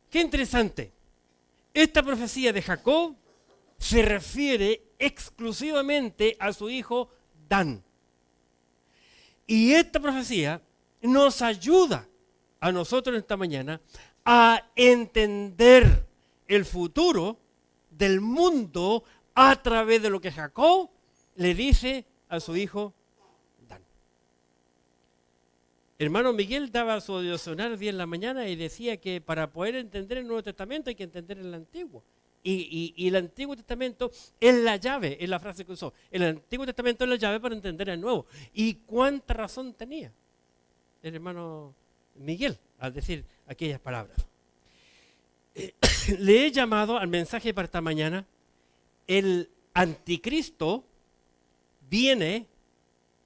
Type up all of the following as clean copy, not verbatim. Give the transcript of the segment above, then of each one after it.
Qué interesante. Esta profecía de Jacob se refiere exclusivamente a su hijo Dan. Y esta profecía nos ayuda a nosotros esta mañana a entender el futuro del mundo a través de lo que Jacob le dice a su hijo Dan. Hermano Miguel daba su devocional el día en la mañana y decía que para poder entender el Nuevo Testamento hay que entender el Antiguo. Y el Antiguo Testamento es la llave, es la frase que usó. El Antiguo Testamento es la llave para entender el Nuevo. ¿Y cuánta razón tenía el hermano Miguel al decir aquellas palabras? Le he llamado al mensaje para esta mañana: el anticristo viene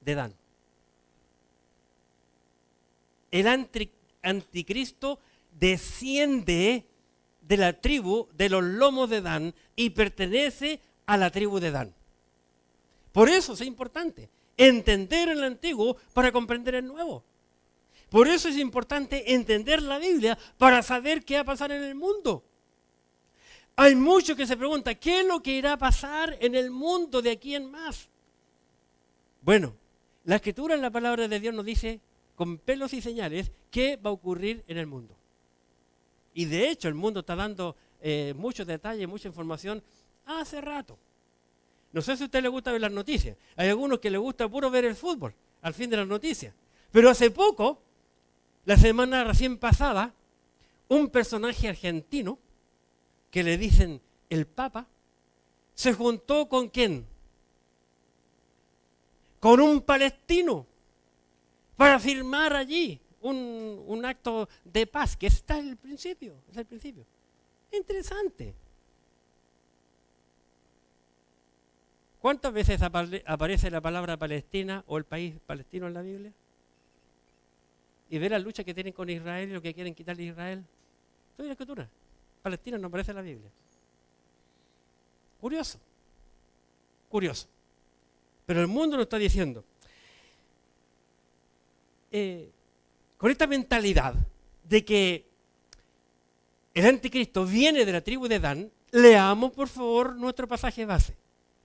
de Dan. El anticristo desciende de la tribu de los lomos de Dan y pertenece a la tribu de Dan. Por eso es importante entender el antiguo para comprender el nuevo. Por eso es importante entender la Biblia para saber qué va a pasar en el mundo. Hay muchos que se preguntan, ¿qué es lo que irá a pasar en el mundo de aquí en más? Bueno, la Escritura en la palabra de Dios nos dice con pelos y señales qué va a ocurrir en el mundo. Y de hecho el mundo está dando muchos detalles, mucha información hace rato. No sé si a usted le gusta ver las noticias. Hay algunos que les gusta puro ver el fútbol al fin de las noticias. Pero hace poco, la semana recién pasada, un personaje argentino que le dicen el Papa, se juntó ¿con quién? Con un palestino para firmar allí un acto de paz, que está en el principio, es el principio. Interesante. ¿Cuántas veces aparece la palabra Palestina o el país palestino en la Biblia? Y ver la lucha que tienen con Israel y lo que quieren quitarle a Israel. Estoy en la Escritura. Palestina no aparece en la Biblia. Curioso. Curioso. Pero el mundo nos está diciendo, con esta mentalidad de que el anticristo viene de la tribu de Dan, leamos por favor nuestro pasaje base.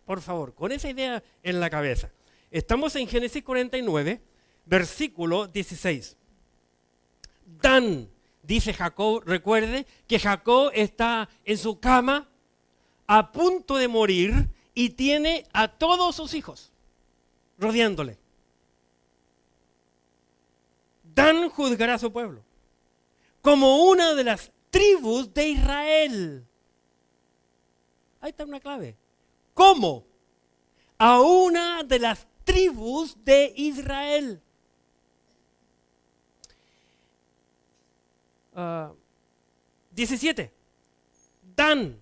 Por favor, con esa idea en la cabeza. Estamos en Génesis 49, versículo 16. Dan, dice Jacob, recuerde que Jacob está en su cama a punto de morir y tiene a todos sus hijos rodeándole. Dan juzgará a su pueblo como una de las tribus de Israel. Ahí está una clave. ¿Cómo? A una de las tribus de Israel. 17. Dan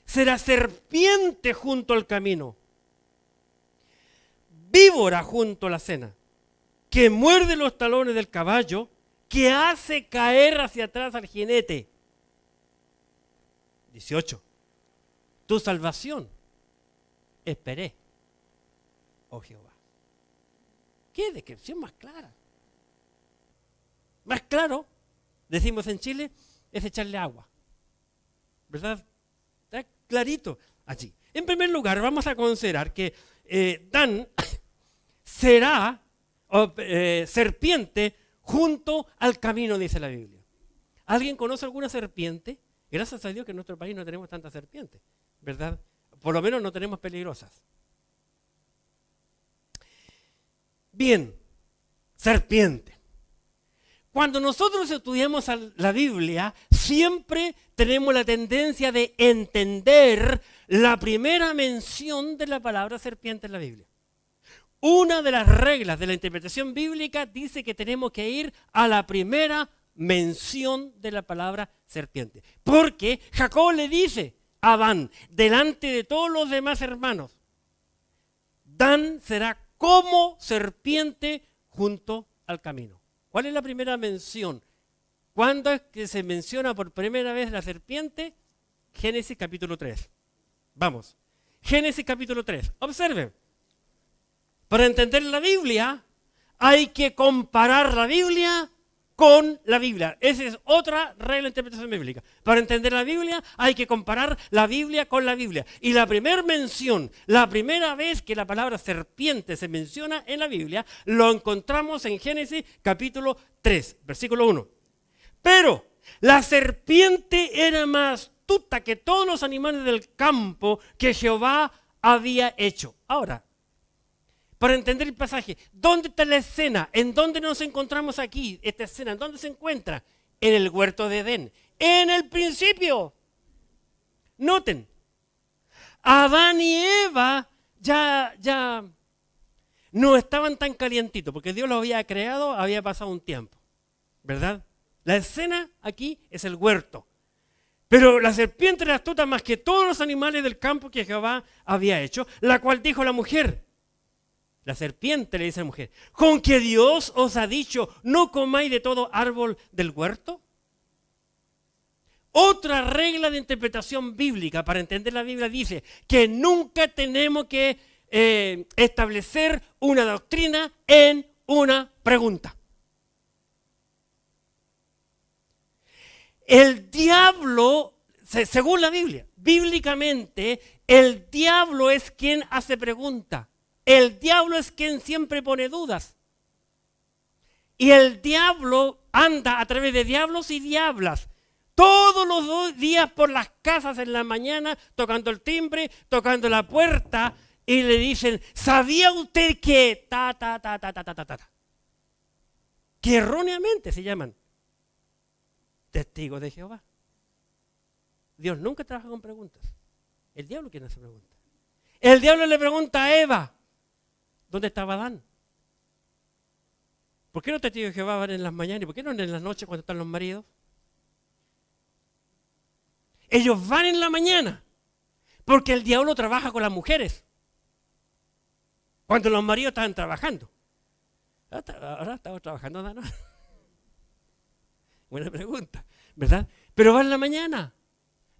será serpiente junto al camino, víbora junto a la cena, que muerde los talones del caballo, que hace caer hacia atrás al jinete. 18. Tu salvación esperé, oh Jehová. ¿Qué descripción más clara? Más claro, decimos en Chile, es echarle agua. ¿Verdad? Está clarito allí. En primer lugar, vamos a considerar que Dan será serpiente junto al camino, dice la Biblia. ¿Alguien conoce alguna serpiente? Gracias a Dios que en nuestro país no tenemos tantas serpientes, ¿verdad? Por lo menos no tenemos peligrosas. Bien, serpiente. Cuando nosotros estudiamos la Biblia, siempre tenemos la tendencia de entender la primera mención de la palabra serpiente en la Biblia. Una de las reglas de la interpretación bíblica dice que tenemos que ir a la primera mención de la palabra serpiente. Porque Jacob le dice a Dan, delante de todos los demás hermanos, Dan será como serpiente junto al camino. ¿Cuál es la primera mención? ¿Cuándo es que se menciona por primera vez la serpiente? Génesis capítulo 3. Vamos. Génesis capítulo 3. Observen. Para entender la Biblia hay que comparar la Biblia con la Biblia. Esa es otra regla de interpretación bíblica. Para entender la Biblia hay que comparar la Biblia con la Biblia. Y la primera mención, la primera vez que la palabra serpiente se menciona en la Biblia, lo encontramos en Génesis capítulo 3, versículo 1. Pero la serpiente era más astuta que todos los animales del campo que Jehová había hecho. Ahora, para entender el pasaje, ¿dónde está la escena? ¿En dónde nos encontramos aquí? Esta escena, ¿en dónde se encuentra? En el huerto de Edén. En el principio. Noten, Adán y Eva ya no estaban tan calientitos, porque Dios los había creado, había pasado un tiempo, ¿verdad? La escena aquí es el huerto. Pero la serpiente era astuta más que todos los animales del campo que Jehová había hecho, la cual dijo la mujer. La serpiente le dice a la mujer, ¿con que Dios os ha dicho, no comáis de todo árbol del huerto? Otra regla de interpretación bíblica para entender la Biblia dice que nunca tenemos que establecer una doctrina en una pregunta. El diablo, según la Biblia, bíblicamente, el diablo es quien hace preguntas. El diablo es quien siempre pone dudas. Y el diablo anda a través de diablos y diablas. Todos los días por las casas en la mañana, tocando el timbre, tocando la puerta, y le dicen, ¿sabía usted que que erróneamente se llaman testigos de Jehová? Dios nunca trabaja con preguntas. El diablo quien hace preguntas. El diablo le pregunta a Eva, ¿dónde estaba Adán? ¿Por qué los testigos de Jehová van en las mañanas y por qué no en las noches cuando están los maridos? Ellos van en la mañana porque el diablo trabaja con las mujeres cuando los maridos estaban trabajando. Ahora estamos trabajando, Adán. Buena pregunta, ¿verdad? Pero va en la mañana,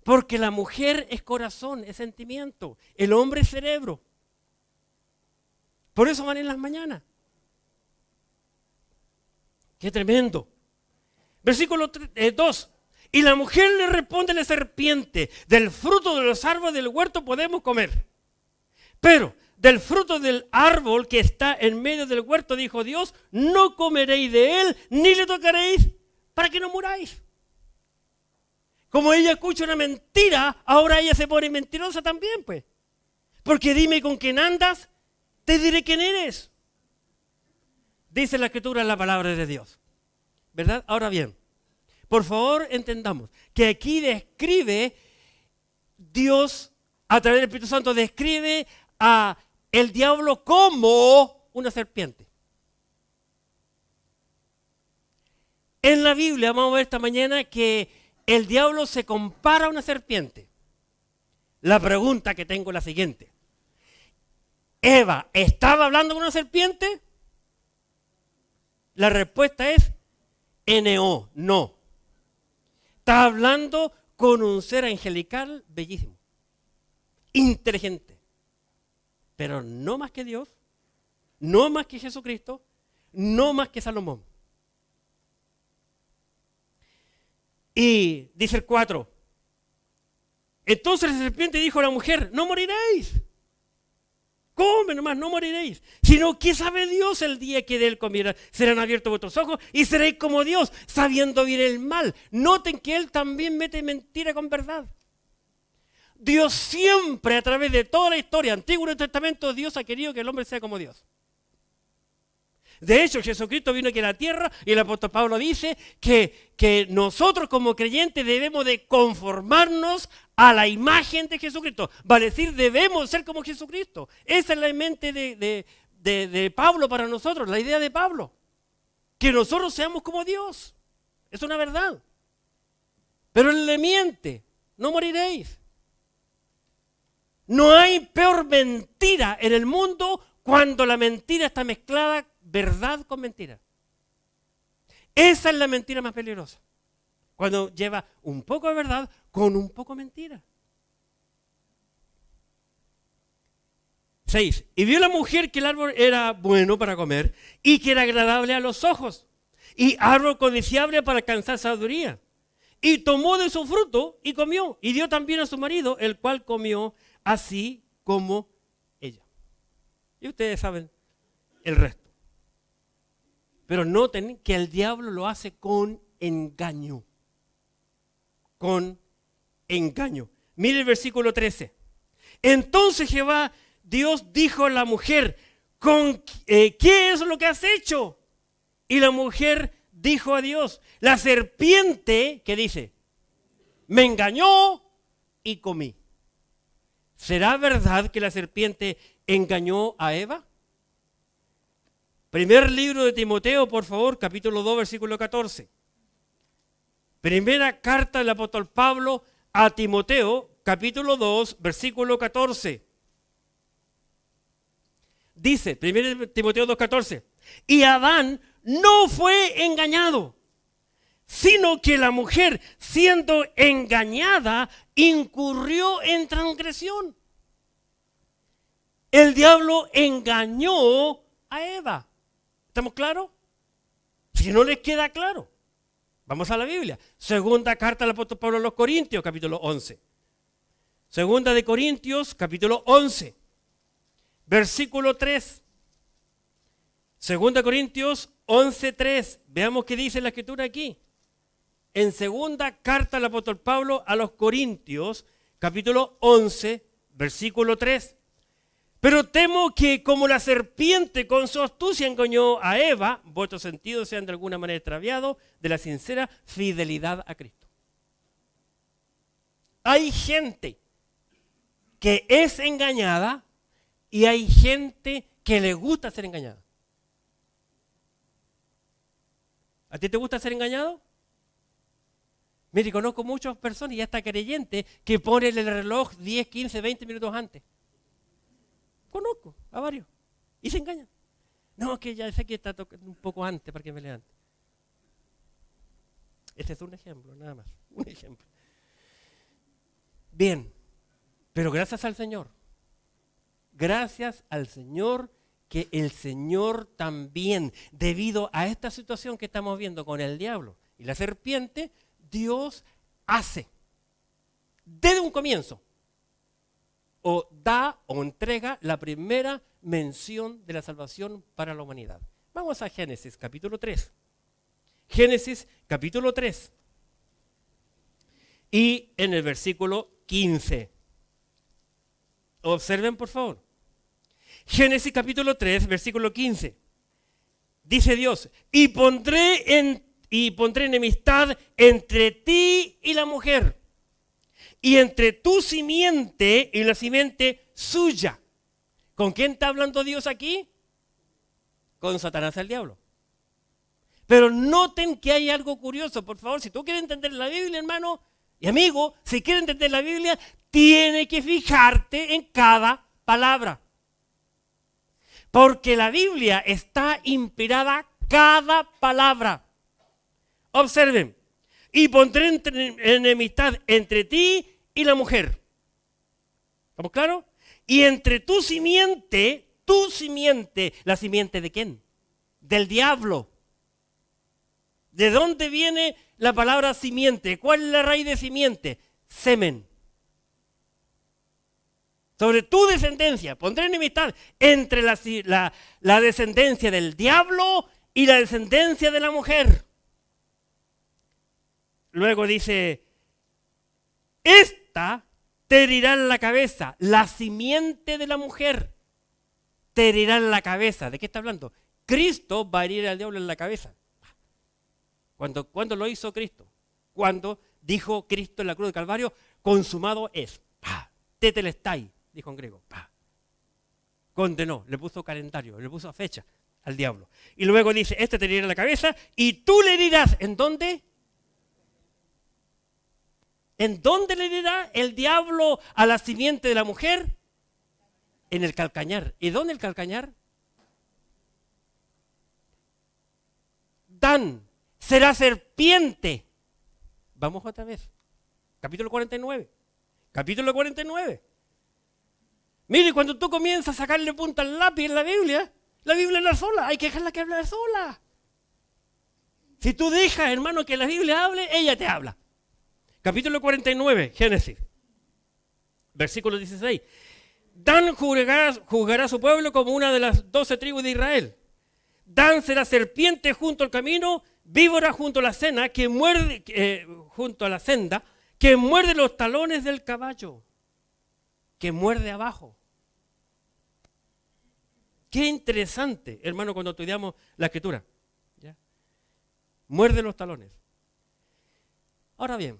porque la mujer es corazón, es sentimiento, el hombre es cerebro. Por eso van en las mañanas. ¡Qué tremendo! Versículo 2. Y la mujer le responde a la serpiente, del fruto de los árboles del huerto podemos comer. Pero del fruto del árbol que está en medio del huerto, dijo Dios, no comeréis de él, ni le tocaréis, para que no muráis. Como ella escucha una mentira, ahora ella se pone mentirosa también, pues. Porque dime con quién andas, te diré quién eres. Dice la Escritura en la palabra de Dios, ¿verdad? Ahora bien, por favor entendamos que aquí describe Dios, a través del Espíritu Santo, describe a el diablo como una serpiente. En la Biblia vamos a ver esta mañana que el diablo se compara a una serpiente. La pregunta que tengo es la siguiente. ¿Eva estaba hablando con una serpiente? La respuesta es NO, no. Está hablando con un ser angelical bellísimo, inteligente, pero no más que Dios, no más que Jesucristo, no más que Salomón. Y dice el 4, entonces la serpiente dijo a la mujer, no moriréis, come nomás, no moriréis, sino que sabe Dios el día que de él comieran, serán abiertos vuestros ojos y seréis como Dios, sabiendo bien el mal. Noten que él también mete mentira con verdad. Dios siempre, a través de toda la historia, Antiguo y Nuevo Testamento, Dios ha querido que el hombre sea como Dios. De hecho, Jesucristo vino aquí a la tierra y el apóstol Pablo dice que nosotros como creyentes debemos de conformarnos a la imagen de Jesucristo. Vale decir, debemos ser como Jesucristo. Esa es la mente de Pablo para nosotros, la idea de Pablo. Que nosotros seamos como Dios. Es una verdad. Pero él le miente, no moriréis. No hay peor mentira en el mundo cuando la mentira está mezclada verdad con mentira. Esa es la mentira más peligrosa. Cuando lleva un poco de verdad con un poco de mentira. 6. Y vio la mujer que el árbol era bueno para comer y que era agradable a los ojos y árbol codiciable para alcanzar sabiduría. Y tomó de su fruto y comió y dio también a su marido, el cual comió así como ella. Y ustedes saben el resto. Pero noten que el diablo lo hace con engaño. Con engaño. Mire el versículo 13. Entonces Jehová Dios dijo a la mujer, ¿qué es lo que has hecho? Y la mujer dijo a Dios, la serpiente, ¿qué dice? Me engañó y comí. ¿Será verdad que la serpiente engañó a Eva? Primer libro de Timoteo, por favor, capítulo 2, versículo 14. Primera carta del apóstol Pablo a Timoteo, capítulo 2, versículo 14. Dice, 1 Timoteo 2:14, y Adán no fue engañado, sino que la mujer, siendo engañada, incurrió en transgresión. El diablo engañó a Eva. ¿Estamos claros? Si no les queda claro, vamos a la Biblia. Segunda carta del apóstol Pablo a los Corintios, capítulo 11. Segunda de Corintios, capítulo 11. Versículo 3. Segunda Corintios 11:3. Veamos qué dice la escritura aquí. En segunda carta del apóstol Pablo a los Corintios, capítulo 11, versículo 3. Pero temo que como la serpiente con su astucia engañó a Eva, vuestros sentidos sean de alguna manera extraviados de la sincera fidelidad a Cristo. Hay gente que es engañada y hay gente que le gusta ser engañada. ¿A ti te gusta ser engañado? Mire, conozco muchas personas y hasta creyentes que ponen el reloj 10, 15, 20 minutos antes. Conozco a varios y se engañan. No, que ya sé que está un poco antes para que me levante. Este es un ejemplo, nada más, un ejemplo. Bien, pero gracias al Señor. Gracias al Señor que el Señor también, debido a esta situación que estamos viendo con el diablo y la serpiente, Dios hace desde un comienzo o da o entrega la primera mención de la salvación para la humanidad. Vamos a Génesis capítulo 3. Génesis capítulo 3 y en el versículo 15. Observen por favor. Génesis capítulo 3, versículo 15. Dice Dios, y pondré enemistad entre ti y la mujer, y entre tu simiente y la simiente suya. ¿Con quién está hablando Dios aquí? Con Satanás el diablo. Pero noten que hay algo curioso, por favor, si tú quieres entender la Biblia, hermano y amigo, si quieres entender la Biblia, tienes que fijarte en cada palabra. Porque la Biblia está inspirada cada palabra. Observen, y pondré enemistad entre ti y la mujer. ¿Estamos claros? Y entre tu simiente, ¿la simiente de quién? Del diablo. ¿De dónde viene la palabra simiente? ¿Cuál es la raíz de simiente? Semen. Sobre tu descendencia, pondré enemistad entre la descendencia del diablo y la descendencia de la mujer. Luego dice, esta te herirá en la cabeza, la simiente de la mujer te herirá en la cabeza. ¿De qué está hablando? Cristo va a herir al diablo en la cabeza. ¿Cuándo lo hizo Cristo? Cuando dijo Cristo en la cruz del Calvario, consumado es. Tetelestai, dijo en griego. Condenó, le puso calendario, le puso fecha al diablo. Y luego dice, este te herirá en la cabeza y tú le herirás. ¿En dónde? ¿En dónde le herirá el diablo a la simiente de la mujer? En el calcañar. ¿Y dónde el calcañar? Dan será serpiente. Vamos otra vez. Capítulo 49. Capítulo 49. Mire, cuando tú comienzas a sacarle punta al lápiz en la Biblia habla sola, hay que dejarla que hable sola. Si tú dejas, hermano, que la Biblia hable, ella te habla. Capítulo 49, Génesis, versículo 16. Dan juzgará a su pueblo como una de las 12 tribus de Israel. Dan será serpiente junto al camino, víbora junto a la senda, que muerde los talones del caballo, que muerde abajo. Qué interesante, hermano, cuando estudiamos la Escritura. ¿Ya? Muerde los talones. Ahora bien,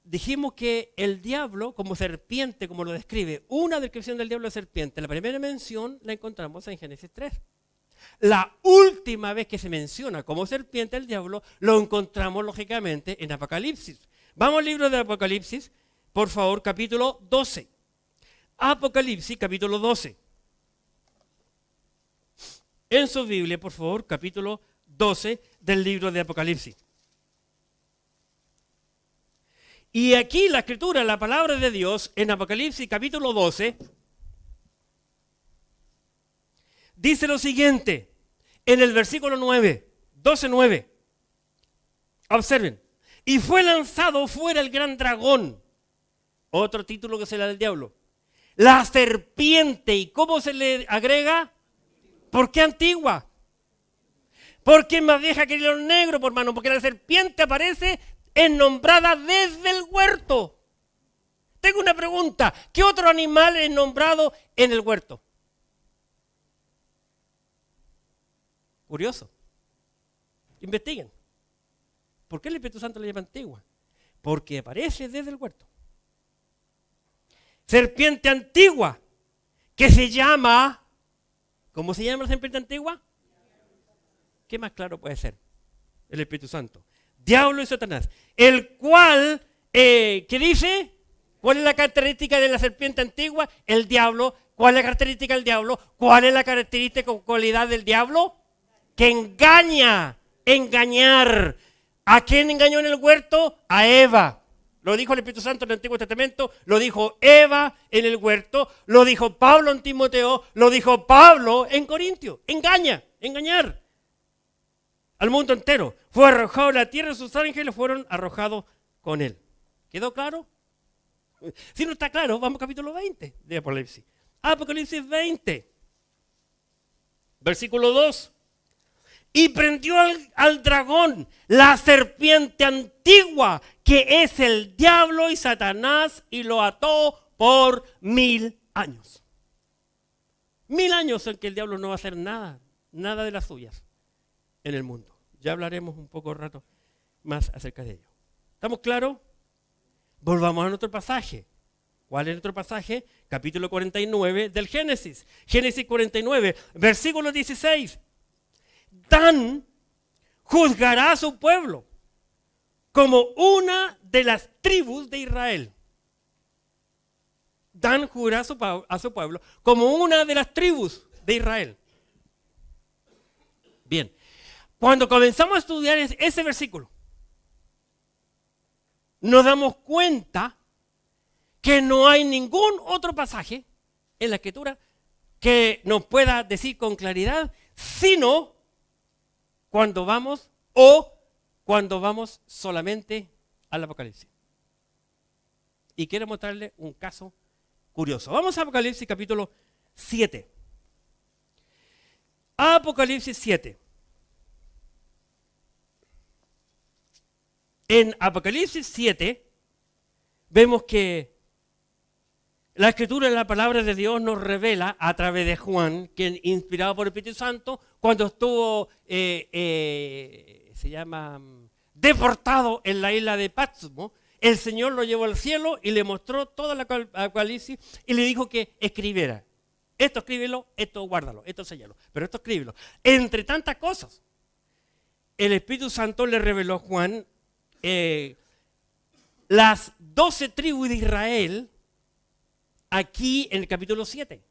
dijimos que el diablo, como serpiente, como lo describe, una descripción del diablo es serpiente. La primera mención la encontramos en Génesis 3. La última vez que se menciona como serpiente el diablo, lo encontramos lógicamente en Apocalipsis. Vamos al libro de Apocalipsis, por favor, capítulo 12. Apocalipsis, capítulo 12. En su Biblia, por favor, capítulo 12 del libro de Apocalipsis. Y aquí la Escritura, la palabra de Dios, en Apocalipsis, capítulo 12, dice lo siguiente, en el versículo 9, 12:9. Observen. Y fue lanzado fuera el gran dragón, otro título que se le da del diablo, la serpiente. ¿Y cómo se le agrega? ¿Por qué antigua? Porque es más vieja que el león negro, por hermano, porque la serpiente aparece nombrada desde el huerto. Tengo una pregunta, ¿qué otro animal es nombrado en el huerto? Curioso. Investiguen. ¿Por qué el Espíritu Santo le llama antigua? Porque aparece desde el huerto. Serpiente antigua, que se llama, ¿cómo se llama la serpiente antigua? ¿Qué más claro puede ser? El Espíritu Santo. Diablo y Satanás. El cual, ¿qué dice? ¿Cuál es la característica de la serpiente antigua? El diablo. ¿Cuál es la característica del diablo? ¿Cuál es la característica o cualidad del diablo? Que engaña, engañar. ¿A quién engañó en el huerto? A Eva. Lo dijo el Espíritu Santo en el Antiguo Testamento, lo dijo Eva en el huerto, lo dijo Pablo en Timoteo, lo dijo Pablo en Corintios. Engaña, engañar al mundo entero. Fue arrojado a la tierra y sus ángeles fueron arrojados con él. ¿Quedó claro? Si no está claro, vamos al capítulo 20 de Apocalipsis. Apocalipsis 20, versículo 2. Y prendió al dragón, la serpiente antigua, que es el diablo y Satanás, y lo ató por 1000 años. 1000 años en que el diablo no va a hacer nada, nada de las suyas en el mundo. Ya hablaremos un poco rato más acerca de ello. ¿Estamos claros? Volvamos a otro pasaje. ¿Cuál es el otro pasaje? Capítulo 49 del Génesis. Génesis 49, versículo 16. Dan juzgará a su pueblo como una de las tribus de Israel. Dan juzgará a su pueblo como una de las tribus de Israel. Bien, cuando comenzamos a estudiar ese versículo, nos damos cuenta que no hay ningún otro pasaje en la Escritura que nos pueda decir con claridad, sino cuando vamos solamente al Apocalipsis. Y quiero mostrarle un caso curioso. Vamos a Apocalipsis capítulo 7. Apocalipsis 7. En Apocalipsis 7 vemos que la Escritura, la palabra de Dios, nos revela a través de Juan, quien inspirado por el Espíritu Santo, cuando estuvo deportado en la isla de Patmos, el Señor lo llevó al cielo y le mostró toda la Apocalipsis y le dijo que escribiera. Esto escríbelo, esto guárdalo, esto séllalo, pero esto escríbelo. Entre tantas cosas, el Espíritu Santo le reveló a Juan las 12 tribus de Israel aquí en el capítulo 7.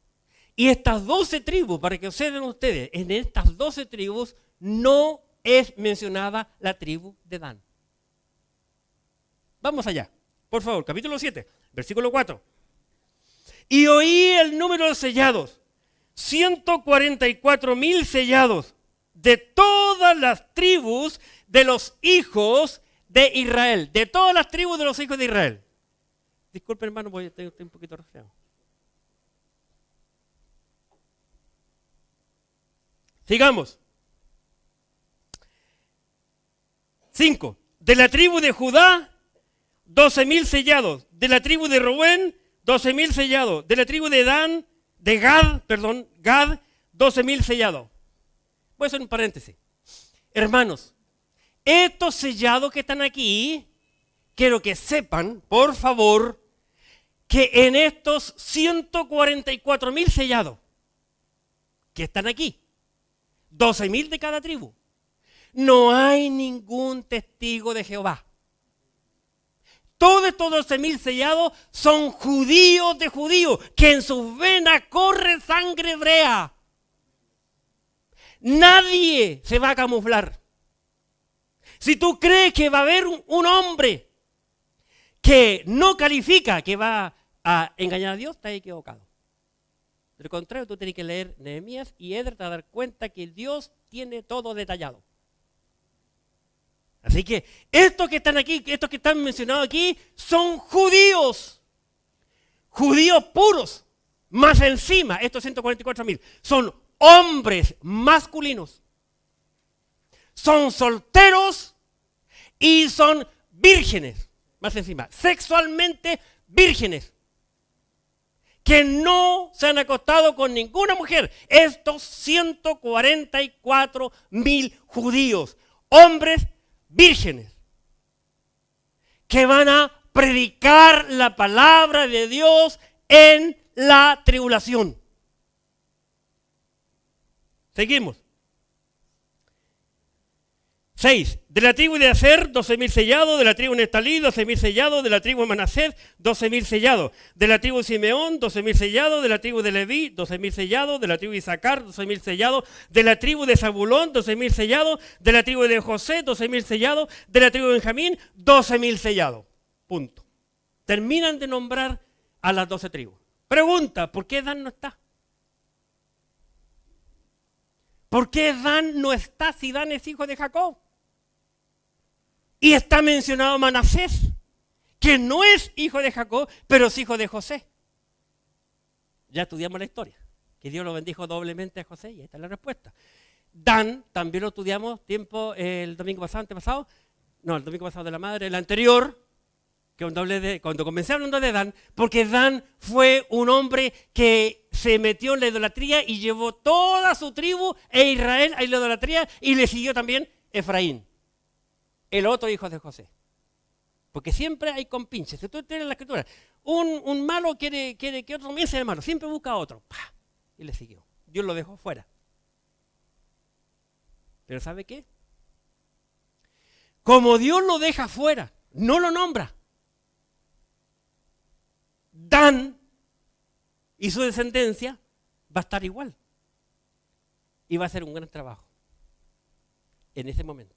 Y estas 12 tribus, para que observen ustedes, en estas 12 tribus no es mencionada la tribu de Dan. Vamos allá, por favor, capítulo 7, versículo 4. Y oí el número de sellados, 144,000 sellados, de todas las tribus de los hijos de Israel. De todas las tribus de los hijos de Israel. Disculpe, hermano, porque estoy un poquito resfriado. Sigamos. 5. De la tribu de Judá, 12,000 sellados. De la tribu de Rubén, 12,000 sellados. De la tribu de Gad, 12,000 sellados. Voy a hacer un paréntesis. Hermanos, estos sellados que están aquí, quiero que sepan, por favor, que en estos 144,000 sellados que están aquí, 12,000 de cada tribu, no hay ningún testigo de Jehová. Todos estos 12,000 sellados son judíos de judíos, que en sus venas corre sangre hebrea. Nadie se va a camuflar. Si tú crees que va a haber un hombre que no califica, que va a engañar a Dios, estás equivocado. De lo contrario, tú tienes que leer Nehemías y Esdras para dar cuenta que Dios tiene todo detallado. Así que estos que están aquí, estos que están mencionados aquí, son judíos. Judíos puros. Más encima, estos 144,000, son hombres masculinos. Son solteros y son vírgenes. Más encima, sexualmente vírgenes. Que no se han acostado con ninguna mujer. Estos 144,000 judíos, hombres vírgenes, que van a predicar la palabra de Dios en la tribulación. Seguimos. 6. De la tribu de Aser, 12,000 sellados. De la tribu de Neftalí, 12,000 sellados. De la tribu de Manasés, 12,000 sellados. De la tribu de Simeón, 12,000 sellados. De la tribu de Leví, 12,000 sellados. De la tribu de Isaacar, 12,000 sellados. De la tribu de Zabulón, 12,000 sellados. De la tribu de José, 12,000 sellados. De la tribu de Benjamín, 12,000 sellados. Punto. Terminan de nombrar a las 12 tribus. Pregunta, ¿por qué Dan no está? ¿Por qué Dan no está si Dan es hijo de Jacob? Y está mencionado Manasés, que no es hijo de Jacob, pero es hijo de José. Ya estudiamos la historia, que Dios lo bendijo doblemente a José, y ahí está la respuesta. Dan, también lo estudiamos el domingo pasado, antepasado, no, el domingo pasado de la madre, el anterior, que cuando comencé hablando de Dan, porque Dan fue un hombre que se metió en la idolatría y llevó toda su tribu e Israel a la idolatría, y le siguió también Efraín, el otro hijo de José. Porque siempre hay compinches. Si tú tienes la escritura, un malo quiere que otro también sea malo, siempre busca a otro. ¡Pah! Y le siguió. Dios lo dejó fuera. Pero ¿sabe qué? Como Dios lo deja fuera, no lo nombra, Dan y su descendencia va a estar igual. Y va a hacer un gran trabajo en ese momento.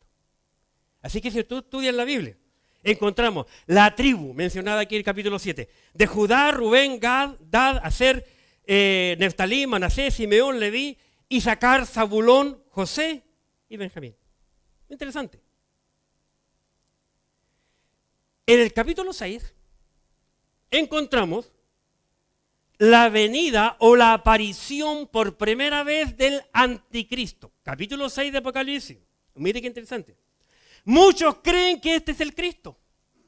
Así que si tú estudias la Biblia, encontramos la tribu mencionada aquí en el capítulo 7, de Judá, Rubén, Gad, Aser, Neftalí, Manasés, Simeón, Leví, Isaacar, Zabulón, José y Benjamín. Interesante. En el capítulo 6 encontramos la venida o la aparición por primera vez del anticristo. Capítulo 6 de Apocalipsis. Mire qué interesante. Muchos creen que este es el Cristo.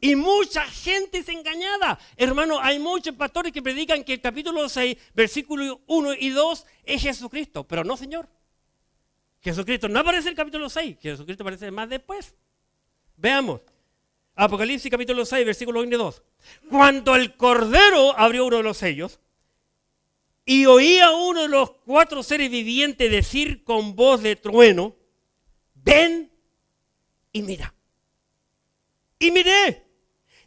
Y mucha gente es engañada. Hermano, hay muchos pastores que predican que el capítulo 6, versículos 1 y 2 es Jesucristo. Pero no, Señor. Jesucristo no aparece en el capítulo 6. Jesucristo aparece más después. Veamos. Apocalipsis capítulo 6, versículos 1 y 2. Cuando el Cordero abrió uno de los sellos, y oía a uno de los 4 seres vivientes decir con voz de trueno, ven y mira. Y miré,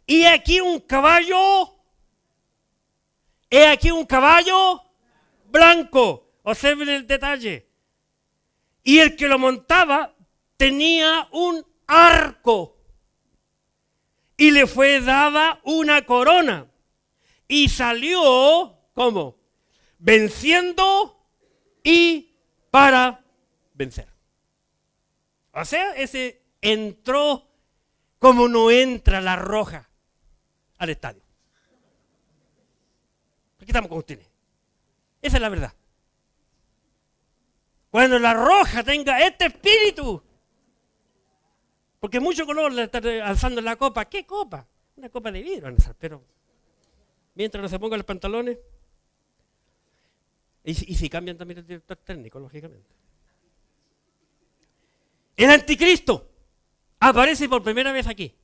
y aquí un caballo, he aquí un caballo blanco. Observen el detalle. Y el que lo montaba tenía un arco, y le fue dada una corona, y salió ¿Cómo? Venciendo y para vencer. O sea, ese entró como no entra la Roja al estadio. Aquí estamos con ustedes. Esa es la verdad. Cuando la Roja tenga este espíritu, porque mucho color le están alzando en la copa. ¿Qué copa? Una copa de vidrio, pero mientras no se pongan los pantalones. Y si cambian también el director técnico, lógicamente. El anticristo aparece por primera vez aquí.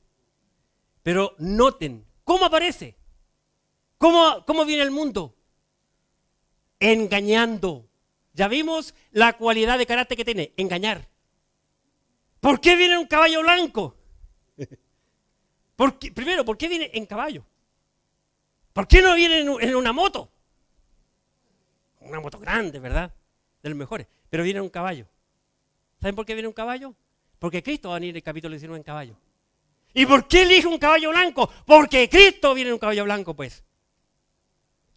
Pero noten, ¿cómo aparece? ¿Cómo viene el mundo? Engañando. Ya vimos la cualidad de carácter que tiene, engañar. ¿Por qué viene un caballo blanco? Primero, ¿por qué viene en caballo? ¿Por qué no viene en una moto? Una moto grande, ¿verdad? De los mejores. Pero viene en un caballo. ¿Saben por qué viene un caballo? Porque Cristo va a venir en el capítulo 19 en caballo. ¿Y por qué elige un caballo blanco? Porque Cristo viene en un caballo blanco, pues.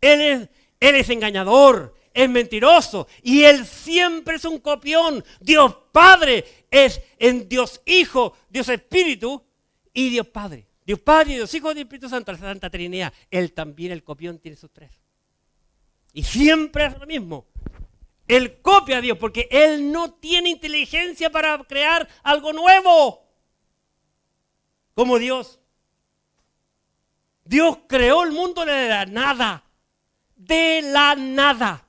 Él es engañador, es mentiroso y Él siempre es un copión. Dios Padre es en Dios Hijo, Dios Espíritu y Dios Padre. Dios Padre, Dios Hijo y Dios Espíritu Santo, la Santa Trinidad. Él también, el copión, tiene sus tres. Y siempre hace lo mismo. Él copia a Dios porque Él no tiene inteligencia para crear algo nuevo. Como Dios. Dios creó el mundo de la nada. De la nada.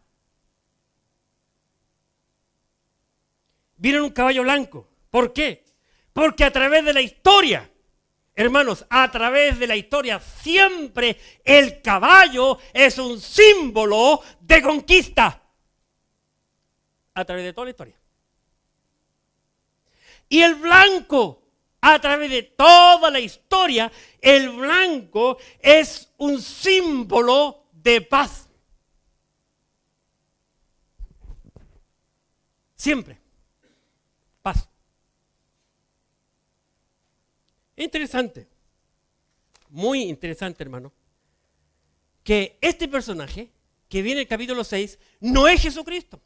Vino en un caballo blanco. ¿Por qué? Porque a través de la historia, hermanos, a través de la historia, siempre el caballo es un símbolo de conquista. A través de toda la historia. Y el blanco, a través de toda la historia, el blanco es un símbolo de paz. Siempre. Paz. Interesante. Muy interesante, hermano. Que este personaje, que viene en el capítulo 6, no es Jesucristo.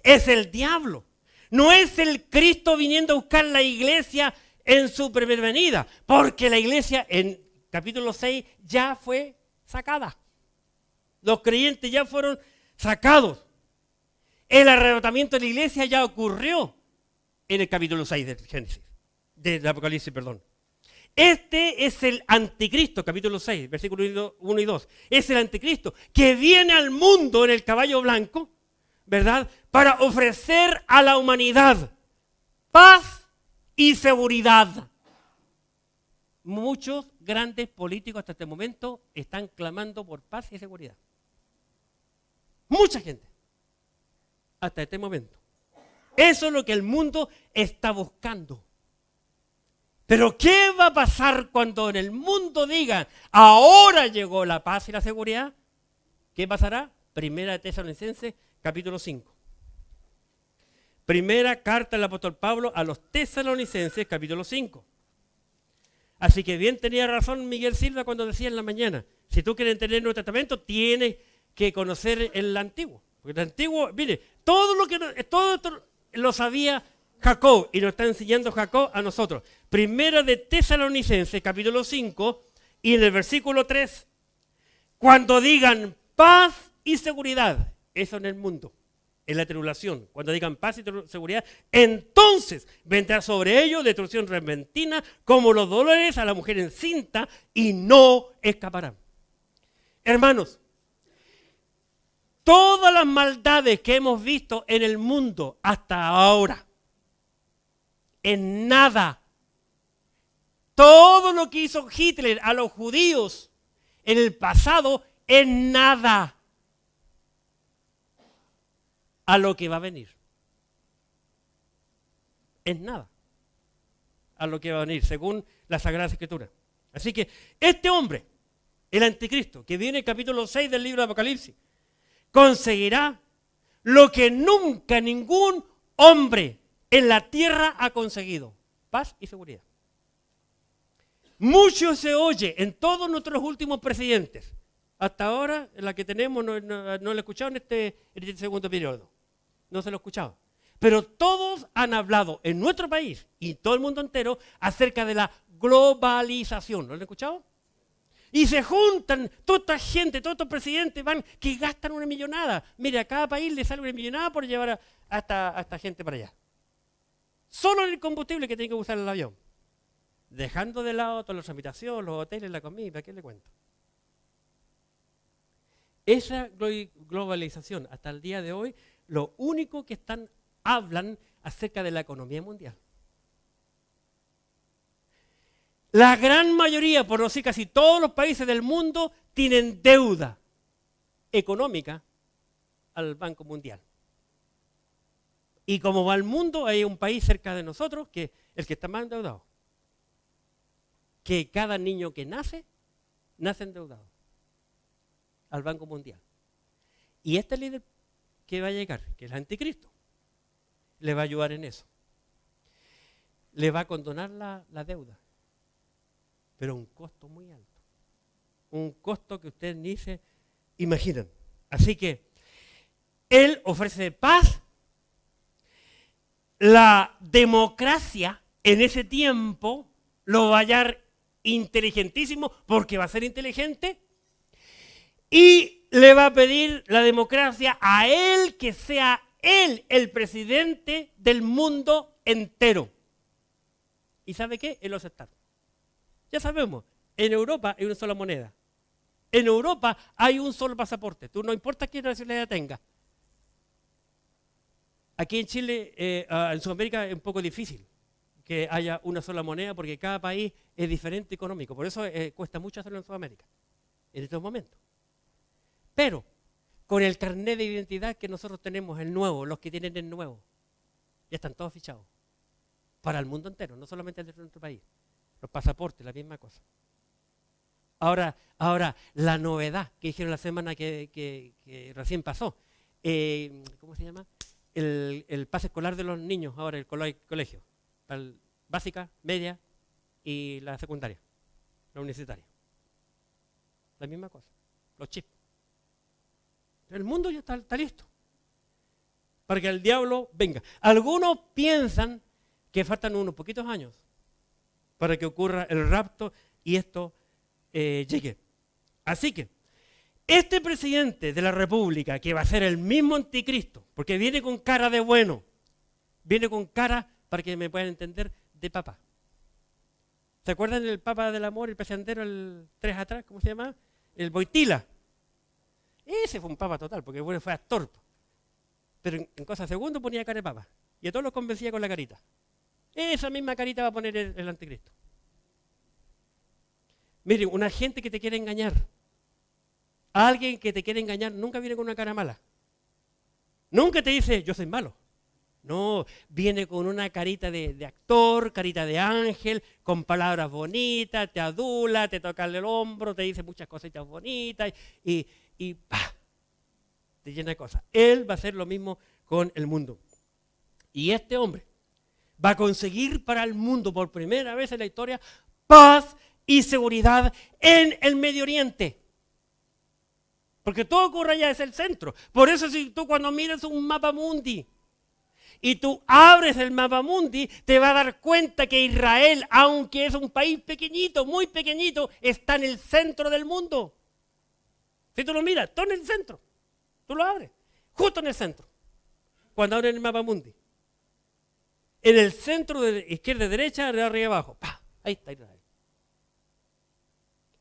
Es el diablo. No es el Cristo viniendo a buscar la iglesia en su primera venida. Porque la iglesia en capítulo 6 ya fue sacada. Los creyentes ya fueron sacados. El arrebatamiento de la iglesia ya ocurrió en el capítulo 6 de Génesis. De Apocalipsis, perdón. Este es el anticristo, capítulo 6, versículos 1 y 2. Es el anticristo que viene al mundo en el caballo blanco, ¿verdad? Para ofrecer a la humanidad paz y seguridad. Muchos grandes políticos hasta este momento están clamando por paz y seguridad. Mucha gente. Hasta este momento. Eso es lo que el mundo está buscando. Pero ¿qué va a pasar cuando en el mundo digan, ahora llegó la paz y la seguridad? ¿Qué pasará? Primera de Tesalonicenses, capítulo 5. Primera carta del apóstol Pablo a los Tesalonicenses, capítulo 5. Así que bien tenía razón Miguel Silva cuando decía en la mañana, si tú quieres entender el Nuevo Testamento, tienes que conocer el Antiguo. Porque el Antiguo, mire, todo esto lo sabía Jacob y lo está enseñando Jacob a nosotros. Primera de Tesalonicenses, capítulo 5, y en el versículo 3, cuando digan paz y seguridad, eso en el mundo, en la tribulación, cuando digan paz y seguridad, entonces vendrá sobre ellos destrucción repentina, como los dolores a la mujer encinta, y no escaparán. Hermanos, todas las maldades que hemos visto en el mundo hasta ahora, en nada. Todo lo que hizo Hitler a los judíos en el pasado, en nada a lo que va a venir. En nada a lo que va a venir, según la Sagrada Escritura. Así que este hombre, el anticristo, que viene en el capítulo 6 del libro de Apocalipsis, conseguirá lo que nunca ningún hombre en la tierra ha conseguido: paz y seguridad. Mucho se oye en todos nuestros últimos presidentes Hasta ahora, la que tenemos, no la he escuchado en este segundo periodo. No se lo he escuchado. Pero todos han hablado en nuestro país y todo el mundo entero acerca de la globalización. ¿No lo han escuchado? Y se juntan toda esta gente, todos estos presidentes van que gastan una millonada. Mire, a cada país le sale una millonada por llevar a esta gente para allá. Solo en el combustible que tiene que usar el avión. Dejando de lado todas las habitaciones, los hoteles, la comida, ¿qué le cuento? Esa globalización, hasta el día de hoy, lo único que hablan acerca de la economía mundial. La gran mayoría, por no decir casi todos los países del mundo, tienen deuda económica al Banco Mundial. Y como va el mundo, hay un país cerca de nosotros que el que está más endeudado. Que cada niño que nace endeudado al Banco Mundial. Y este líder que va a llegar, que es el anticristo, le va a ayudar en eso. Le va a condonar la deuda, pero a un costo muy alto. Un costo que ustedes ni se imaginan. Así que él ofrece paz. La democracia en ese tiempo lo va a hallar inteligentísimo porque va a ser inteligente y le va a pedir la democracia a él que sea él el presidente del mundo entero. ¿Y sabe qué? Él lo aceptar. Ya sabemos, en Europa hay una sola moneda. En Europa hay un solo pasaporte. Tú no importa qué nacionalidad tengas. Aquí en Chile, en Sudamérica es un poco difícil que haya una sola moneda porque cada país es diferente económico. Por eso cuesta mucho hacerlo en Sudamérica, en estos momentos. Pero con el carnet de identidad que nosotros tenemos, el nuevo, los que tienen el nuevo, ya están todos fichados. Para el mundo entero, no solamente dentro de nuestro país. Los pasaportes, la misma cosa. Ahora, la novedad que dijeron la semana que recién pasó, ¿cómo se llama? El pase escolar de los niños, ahora el colegio, básica, media y la secundaria, la universitaria. La misma cosa, los chips. El mundo ya está listo para que el diablo venga. Algunos piensan que faltan unos poquitos años para que ocurra el rapto y esto llegue. Así que este presidente de la República, que va a ser el mismo anticristo, porque viene con cara de bueno, viene con cara, para que me puedan entender, de papa. ¿Se acuerdan del Papa del Amor, el presentero, el 3 atrás, ¿cómo se llama? El Boitila. Ese fue un papa total, porque bueno, fue actor. Pero en cosas de segundo ponía cara de papa. Y a todos los convencía con la carita. Esa misma carita va a poner el anticristo. Mire, una gente que te quiere engañar. Alguien que te quiere engañar nunca viene con una cara mala. Nunca te dice, yo soy malo. No, viene con una carita de actor, carita de ángel, con palabras bonitas, te adula, te toca el hombro, te dice muchas cositas bonitas y ¡pah! Te llena de cosas. Él va a hacer lo mismo con el mundo. Y este hombre va a conseguir para el mundo por primera vez en la historia paz y seguridad en el Medio Oriente. Porque todo ocurre allá, es el centro. Por eso si tú cuando miras un mapa mundi y tú abres el mapa mundi, te vas a dar cuenta que Israel, aunque es un país pequeñito, muy pequeñito, está en el centro del mundo. Si tú lo miras, todo en el centro. Tú lo abres, justo en el centro. Cuando abres el mapa mundi. En el centro de izquierda y derecha, de arriba y abajo. ¡Pah! Ahí está Israel.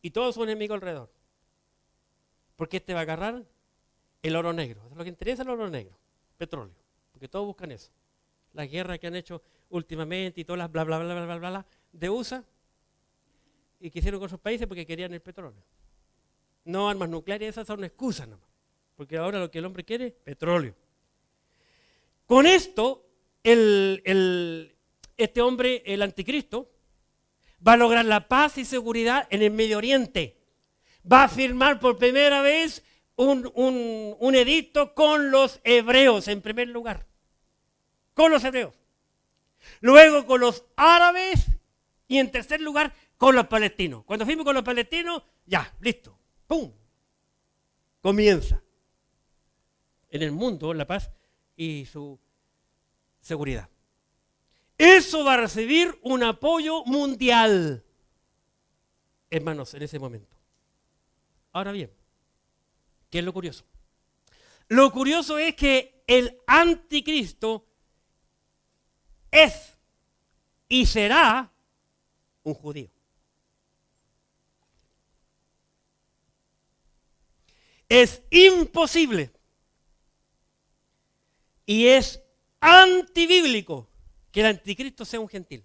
Y todo su enemigo alrededor. Porque este va a agarrar el oro negro. Lo que interesa es el oro negro, petróleo. Porque todos buscan eso. Las guerras que han hecho últimamente y todas las bla, bla, bla, bla, bla, bla, bla de USA. Y que hicieron con esos países porque querían el petróleo. No armas nucleares, esas son excusas nomás. Porque ahora lo que el hombre quiere es petróleo. Con esto, este hombre, el anticristo, va a lograr la paz y seguridad en el Medio Oriente. Va a firmar por primera vez un edicto con los hebreos, en primer lugar. Con los hebreos. Luego con los árabes y en tercer lugar con los palestinos. Cuando fuimos con los palestinos, ya, listo. ¡Pum! comienza en el mundo la paz y su seguridad. Eso va a recibir un apoyo mundial, hermanos, en ese momento. Ahora bien, ¿qué es lo curioso? Lo curioso es que el anticristo es y será un judío. Es imposible y es antibíblico que el anticristo sea un gentil.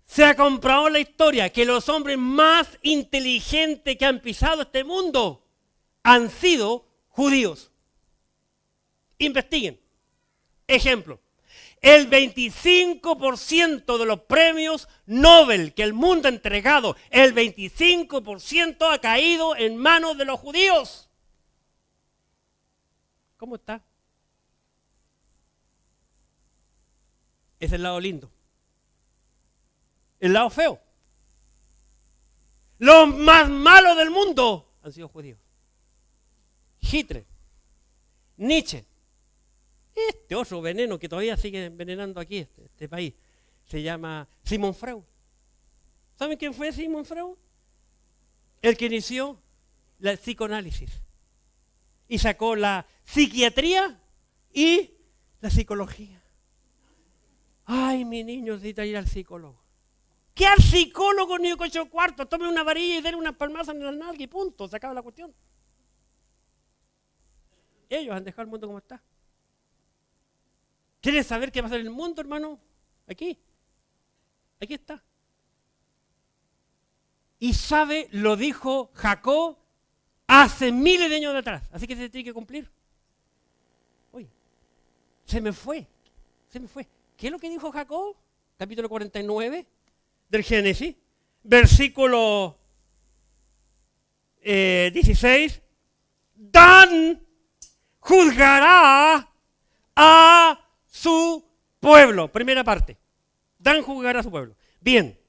Se ha comprobado en la historia que los hombres más inteligentes que han pisado este mundo han sido judíos. Investiguen. Ejemplo, el 25% de los premios Nobel que el mundo ha entregado, el 25% ha caído en manos de los judíos. ¿Cómo está? Es el lado lindo. El lado feo. Los más malos del mundo han sido judíos. Hitler, Nietzsche, este otro veneno que todavía sigue envenenando aquí este país, se llama Sigmund Freud. ¿Saben quién fue Sigmund Freud? El que inició la psicoanálisis y sacó la psiquiatría y la psicología. Ay, mi niño necesita ir al psicólogo. ¿Qué al psicólogo ni ocho cuartos? Tome una varilla y denle unas palmadas en la nalga y punto, se acaba la cuestión. Ellos han dejado el mundo como está. ¿Quieres saber qué pasa en el mundo, hermano? Aquí está. Y sabe, lo dijo Jacob hace miles de años atrás, así que se tiene que cumplir. Uy, se me fue. ¿Qué es lo que dijo Jacob? Capítulo 49 del Génesis, versículo 16. Dan juzgará a su pueblo. Primera parte. Dan juzgará a su pueblo. Bien.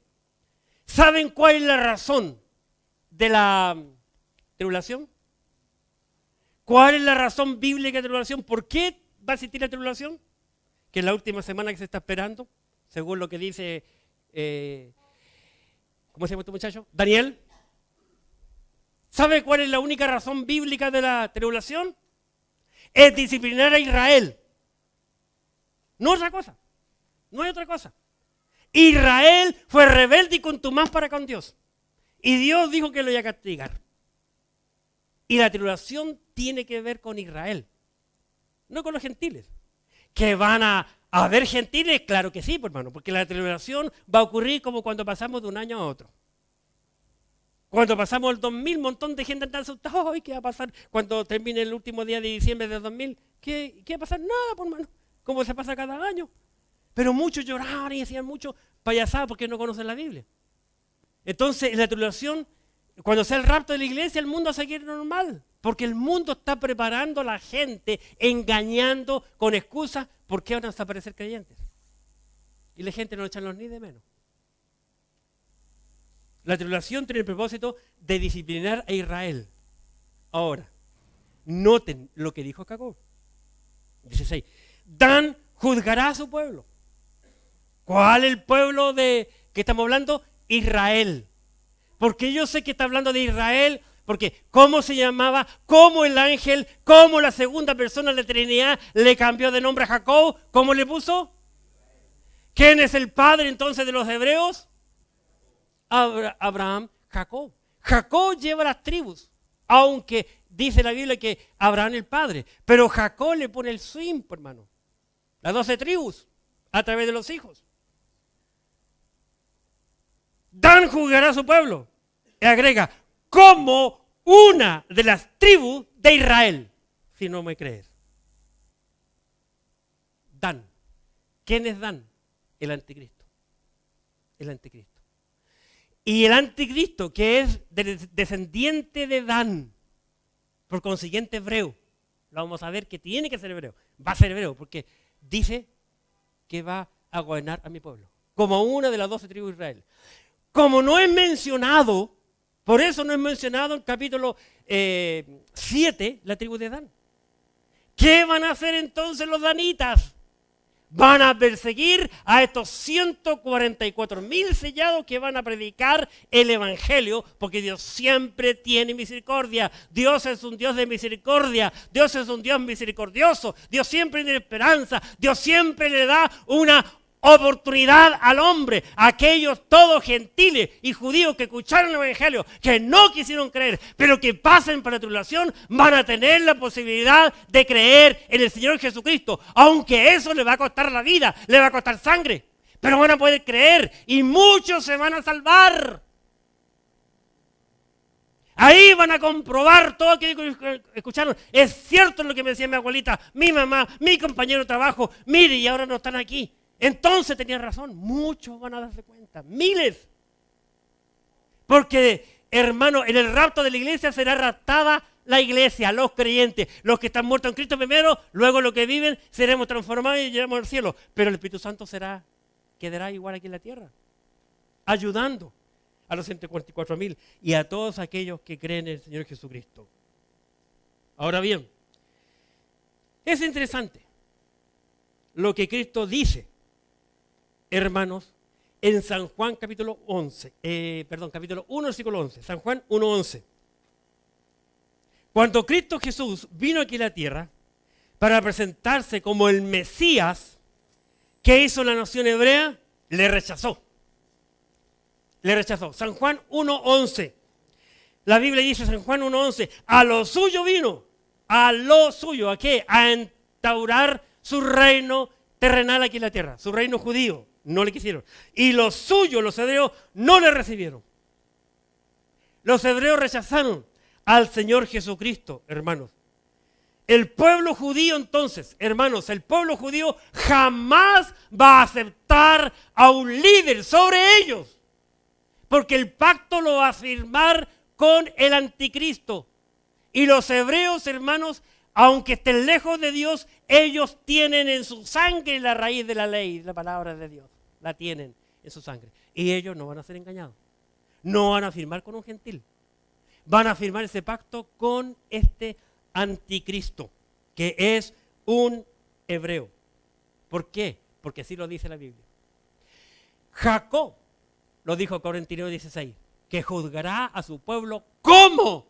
¿Saben cuál es la razón de la tribulación? ¿Cuál es la razón bíblica de la tribulación? ¿Por qué va a existir la tribulación? Que es la última semana que se está esperando, según lo que dice, ¿cómo se llama este muchacho? Daniel. ¿Sabe cuál es la única razón bíblica de la tribulación? Es disciplinar a Israel. No otra cosa. No hay otra cosa. Israel fue rebelde y contumaz para con Dios. Y Dios dijo que lo iba a castigar. Y la tribulación tiene que ver con Israel, no con los gentiles. ¿Que van a haber gentiles? Claro que sí, pues, hermano, porque la tribulación va a ocurrir como cuando pasamos de un año a otro. Cuando pasamos el 2000, un montón de gente anda asustada. ¿Qué va a pasar cuando termine el último día de diciembre del 2000? ¿Qué va a pasar? Nada, pues, hermano, como se pasa cada año. Pero muchos lloraban y hacían mucho payasadas porque no conocen la Biblia. Entonces, en la tribulación, cuando sea el rapto de la iglesia, el mundo va a seguir normal. Porque el mundo está preparando a la gente, engañando con excusas, ¿por qué van a desaparecer creyentes? Y la gente no echa los ni de menos. La tribulación tiene el propósito de disciplinar a Israel. Ahora, noten lo que dijo Jacob. 16. Dan juzgará a su pueblo. ¿Cuál es el pueblo de que estamos hablando? Israel. Porque yo sé que está hablando de Israel, porque cómo se llamaba, cómo el ángel, cómo la segunda persona de la Trinidad le cambió de nombre a Jacob, ¿cómo le puso? ¿Quién es el padre entonces de los hebreos? Abraham, Jacob. Jacob lleva las tribus, aunque dice la Biblia que Abraham es el padre, pero Jacob le pone el swing, hermano. Las 12 tribus, a través de los hijos. Dan juzgará a su pueblo. Y agrega, como una de las tribus de Israel. Si no me crees. Dan. ¿Quién es Dan? El anticristo. El anticristo. Y el anticristo, que es descendiente de Dan, por consiguiente hebreo, lo vamos a ver que tiene que ser hebreo. Va a ser hebreo, porque dice que va a gobernar a mi pueblo. Como una de las 12 tribus de Israel. Como no es mencionado Por eso no es mencionado en capítulo 7 la tribu de Dan. ¿Qué van a hacer entonces los danitas? Van a perseguir a estos 144,000 sellados que van a predicar el evangelio, porque Dios siempre tiene misericordia. Dios es un Dios de misericordia. Dios es un Dios misericordioso. Dios siempre tiene esperanza. Dios siempre le da una oportunidad al hombre. Aquellos todos gentiles y judíos que escucharon el evangelio, que no quisieron creer, pero que pasen por la tribulación, van a tener la posibilidad de creer en el Señor Jesucristo, aunque eso le va a costar la vida, le va a costar sangre, pero van a poder creer y muchos se van a salvar. Ahí van a comprobar todo aquello que escucharon. Es cierto lo que me decía mi abuelita, mi mamá, mi compañero de trabajo. Mire, y ahora no están aquí. Entonces tenía razón, muchos van a darse cuenta, miles. Porque, hermano, en el rapto de la iglesia será raptada la iglesia, los creyentes, los que están muertos en Cristo primero, luego los que viven seremos transformados y llegaremos al cielo. Pero el Espíritu Santo quedará igual aquí en la tierra, ayudando a los 144,000 y a todos aquellos que creen en el Señor Jesucristo. Ahora bien, es interesante lo que Cristo dice, hermanos, en San Juan capítulo 1, versículo 11. San Juan 1:11. Cuando Cristo Jesús vino aquí a la tierra para presentarse como el Mesías, ¿qué hizo la nación hebrea? Le rechazó. Le rechazó. San Juan 1:11. La Biblia dice, San Juan 1:11, a lo suyo vino. A lo suyo, ¿a qué? A instaurar su reino terrenal aquí en la tierra, su reino judío. No le quisieron. Y los suyos, los hebreos, no le recibieron. Los hebreos rechazaron al Señor Jesucristo, hermanos. El pueblo judío entonces, hermanos, el pueblo judío jamás va a aceptar a un líder sobre ellos. Porque el pacto lo va a firmar con el anticristo. Y los hebreos, hermanos, aunque estén lejos de Dios, ellos tienen en su sangre la raíz de la ley, la palabra de Dios. La tienen en su sangre. Y ellos no van a ser engañados. No van a firmar con un gentil. Van a firmar ese pacto con este anticristo, que es un hebreo. ¿Por qué? Porque así lo dice la Biblia. Jacob lo dijo Corintios 16, que juzgará a su pueblo como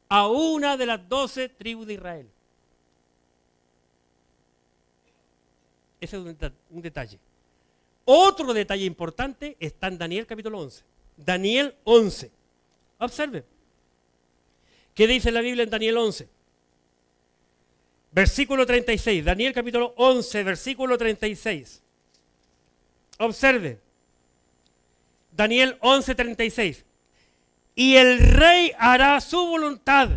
a una de las 12 tribus de Israel. Ese es un detalle. Otro detalle importante está en Daniel capítulo 11. Daniel 11. Observe. ¿Qué dice la Biblia en Daniel 11? Versículo 36. Daniel capítulo 11, versículo 36. Observe. Daniel 11, 36. Y el rey hará su voluntad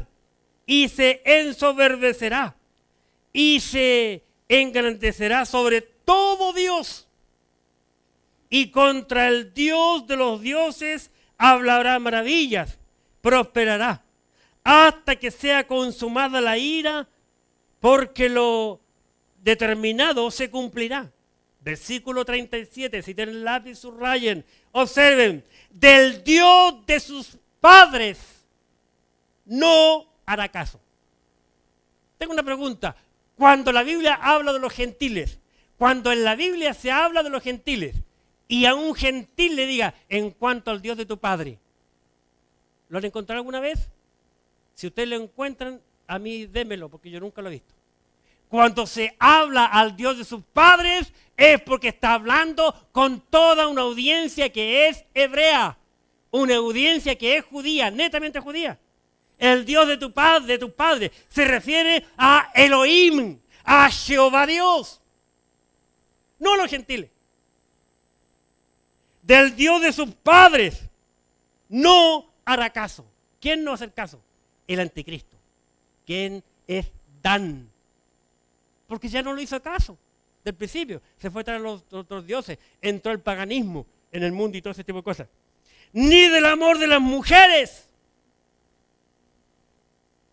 y se ensoberbecerá y se engrandecerá sobre todo Dios. Y contra el Dios de los dioses hablará maravillas, prosperará, hasta que sea consumada la ira, porque lo determinado se cumplirá. Versículo 37, si tienen lápiz, subrayen, observen, del Dios de sus padres no hará caso. Tengo una pregunta, cuando la Biblia habla de los gentiles, cuando en la Biblia se habla de los gentiles, y a un gentil le diga, en cuanto al Dios de tu padre, ¿lo han encontrado alguna vez? Si ustedes lo encuentran, a mí démelo, porque yo nunca lo he visto. Cuando se habla al Dios de sus padres, es porque está hablando con toda una audiencia que es hebrea, una audiencia que es judía, netamente judía. El Dios de tu padre, se refiere a Elohim, a Jehová Dios, no a los gentiles. Del Dios de sus padres no hará caso. ¿Quién no hace caso? El anticristo. ¿Quién es Dan? Porque ya no lo hizo caso del principio. Se fue tras los otros dioses. Entró el paganismo en el mundo y todo ese tipo de cosas. Ni del amor de las mujeres.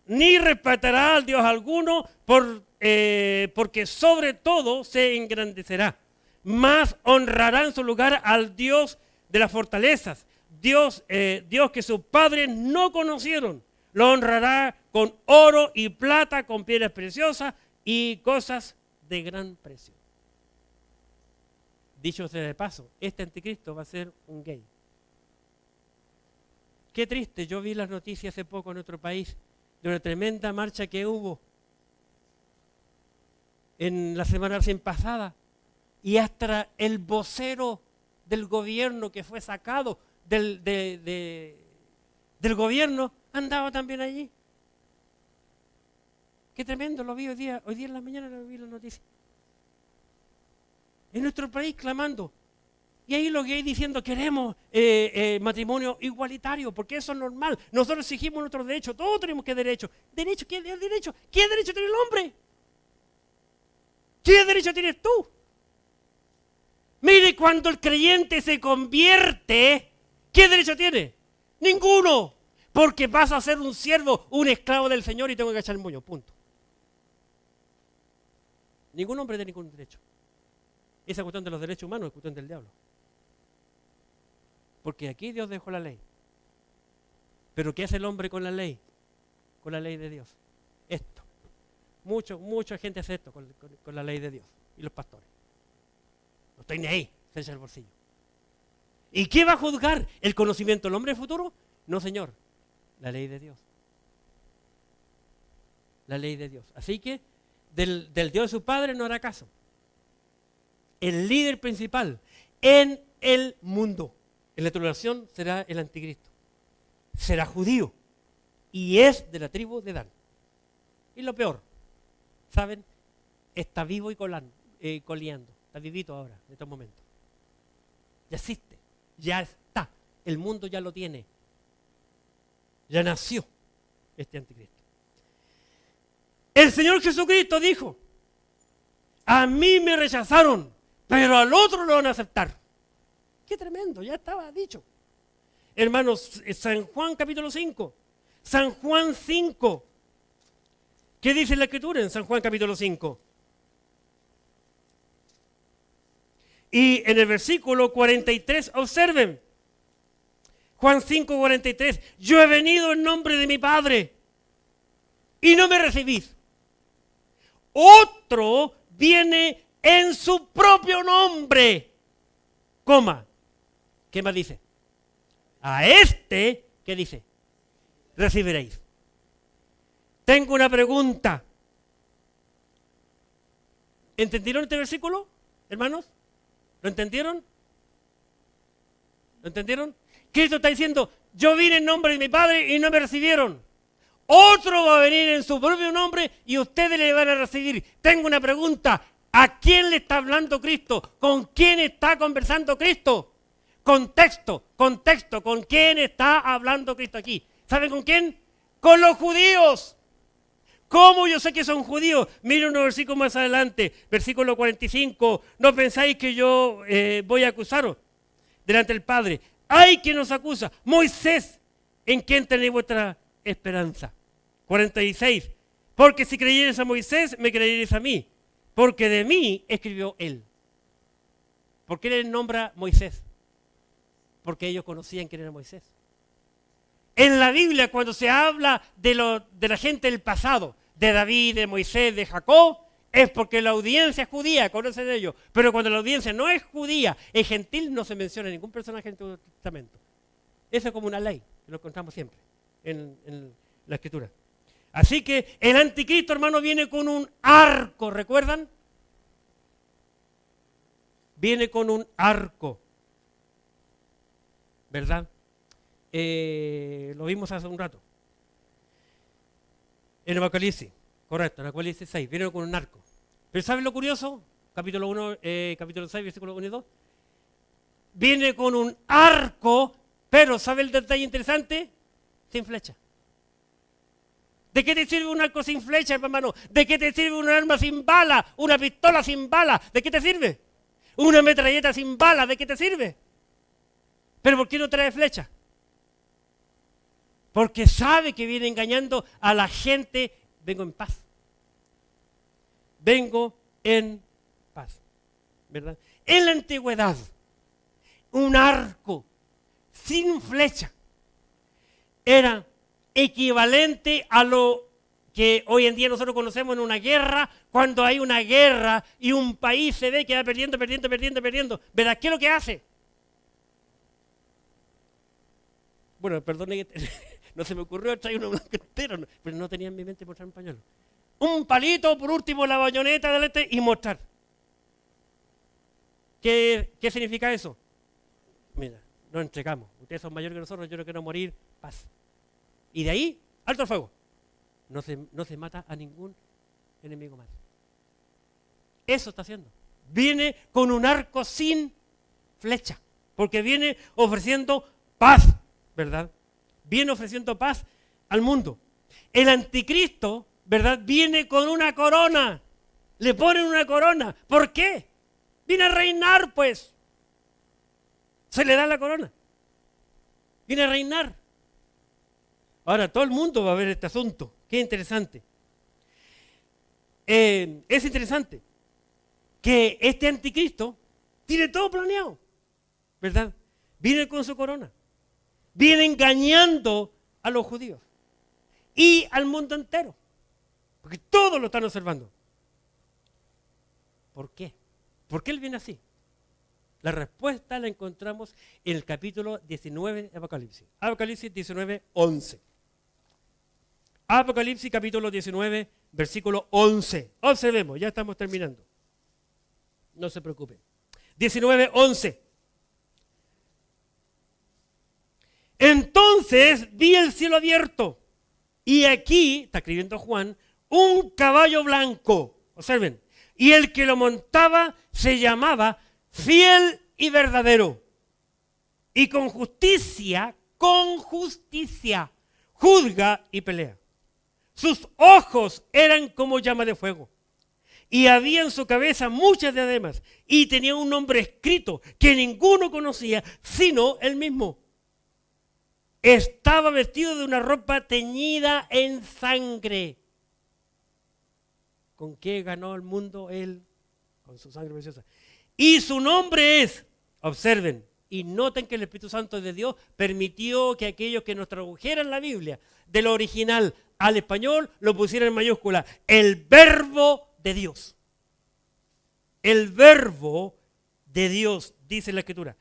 Ni respetará al Dios alguno porque sobre todo se engrandecerá. Más honrará en su lugar al Dios de las fortalezas. Dios que sus padres no conocieron. Lo honrará con oro y plata, con piedras preciosas y cosas de gran precio. Dicho sea de paso, este anticristo va a ser un gay. Qué triste, yo vi las noticias hace poco en nuestro país de una tremenda marcha que hubo en la semana recién pasada, y hasta el vocero del gobierno que fue sacado del gobierno andaba también allí. Qué tremendo, lo vi hoy día en la mañana lo vi en la noticia. En nuestro país clamando. Y ahí los gays diciendo queremos matrimonio igualitario, porque eso es normal. Nosotros exigimos nuestros derechos, todos tenemos que derechos. ¿Derecho? ¿Qué derecho? ¿Qué derecho tiene el hombre? ¿Qué derecho tienes tú? Mire, cuando el creyente se convierte, ¿qué derecho tiene? Ninguno. Porque pasa a ser un siervo, un esclavo del Señor y tengo que echar el moño, punto. Ningún hombre tiene ningún derecho. Esa cuestión de los derechos humanos es cuestión del diablo. Porque aquí Dios dejó la ley. Pero ¿qué hace el hombre con la ley? Con la ley de Dios. Esto. Mucha gente hace esto con la ley de Dios. Y los pastores. No estoy ni ahí, se echa el bolsillo. ¿Y qué va a juzgar? ¿El conocimiento del hombre futuro? No, señor. La ley de Dios. La ley de Dios. Así que del Dios de su padre no hará caso. El líder principal en el mundo, en la tribulación, será el anticristo. Será judío y es de la tribu de Dan. Y lo peor, ¿saben? Está vivo y coleando. Está vivito ahora, en estos momentos. Ya existe, ya está. El mundo ya lo tiene. Ya nació este anticristo. El Señor Jesucristo dijo, a mí me rechazaron, pero al otro lo van a aceptar. Qué tremendo, ya estaba dicho. Hermanos, San Juan capítulo 5. San Juan 5. ¿Qué dice la Escritura en San Juan capítulo 5? Y en el versículo 43, observen. Juan 5, 43. Yo he venido en nombre de mi Padre y no me recibís. Otro viene en su propio nombre. Coma. ¿Qué más dice? A este, ¿qué dice? Recibiréis. Tengo una pregunta. ¿Entendieron este versículo, hermanos? ¿Lo entendieron? ¿Lo entendieron? Cristo está diciendo, yo vine en nombre de mi Padre y no me recibieron. Otro va a venir en su propio nombre y ustedes le van a recibir. Tengo una pregunta. ¿A quién le está hablando Cristo? ¿Con quién está conversando Cristo? Contexto. ¿Con quién está hablando Cristo aquí? ¿Saben con quién? Con los judíos. ¿Cómo yo sé que son judíos? Miren unos versículos más adelante, versículo 45. No pensáis que yo voy a acusaros delante del Padre. ¡Ay, quien nos acusa! Moisés, ¿en quién tenéis vuestra esperanza? 46. Porque si creyereis a Moisés, me creyereis a mí. Porque de mí escribió él. ¿Por qué le nombra Moisés? Porque ellos conocían quién era Moisés. En la Biblia, cuando se habla de la gente del pasado, de David, de Moisés, de Jacob, es porque la audiencia es judía, conoce de ellos. Pero cuando la audiencia no es judía, es gentil, no se menciona ningún personaje en el Testamento. Eso es como una ley, lo encontramos siempre en la Escritura. Así que el anticristo, hermano, viene con un arco, ¿recuerdan? Viene con un arco, ¿verdad? Lo vimos hace un rato. En Apocalipsis, correcto, en Apocalipsis 6, viene con un arco. Pero ¿saben lo curioso? Capítulo 1, capítulo 6, versículo 1 y 2. Viene con un arco, pero ¿sabe el detalle interesante? Sin flecha. ¿De qué te sirve un arco sin flecha, hermano? ¿De qué te sirve un arma sin bala? ¿Una pistola sin bala? ¿De qué te sirve? ¿Una metralleta sin bala? ¿De qué te sirve? ¿Pero por qué no trae flecha? Porque sabe que viene engañando a la gente. Vengo en paz. Vengo en paz. ¿Verdad? En la antigüedad, un arco sin flecha. Era equivalente a lo que hoy en día nosotros conocemos en una guerra, cuando hay una guerra y un país se ve que va perdiendo. ¿Verdad? ¿Qué es lo que hace? Bueno, perdone que no se me ocurrió traer uno blanco entero, pero no tenía en mi mente mostrar un pañuelo. Un palito, por último, la bayoneta delante y mostrar. ¿Qué significa eso? Mira, nos entregamos. Ustedes son mayores que nosotros, yo no quiero morir, paz. Y de ahí, alto el fuego. No se mata a ningún enemigo más. Eso está haciendo. Viene con un arco sin flecha, porque viene ofreciendo paz, ¿verdad? Viene ofreciendo paz al mundo. El anticristo, ¿verdad? Viene con una corona. Le ponen una corona. ¿Por qué? Viene a reinar, pues. Se le da la corona. Viene a reinar. Ahora todo el mundo va a ver este asunto. Qué interesante. Es interesante que este anticristo tiene todo planeado, ¿verdad? Viene con su corona. Viene engañando a los judíos y al mundo entero. Porque todos lo están observando. ¿Por qué? ¿Por qué él viene así? La respuesta la encontramos en el capítulo 19 de Apocalipsis. Apocalipsis 19, 11. Apocalipsis capítulo 19, versículo 11. Observemos, ya estamos terminando. No se preocupen. 19, 11. Entonces vi el cielo abierto y aquí, está escribiendo Juan, un caballo blanco. Observen. Y el que lo montaba se llamaba Fiel y Verdadero. Y con justicia, juzga y pelea. Sus ojos eran como llama de fuego. Y había en su cabeza muchas diademas. Y tenía un nombre escrito que ninguno conocía, sino él mismo. Estaba vestido de una ropa teñida en sangre. ¿Con qué ganó el mundo él? Con su sangre preciosa. Y su nombre es, observen, y noten que el Espíritu Santo de Dios permitió que aquellos que nos tradujeran la Biblia de lo original al español lo pusieran en mayúscula. El Verbo de Dios. El Verbo de Dios, dice la Escritura.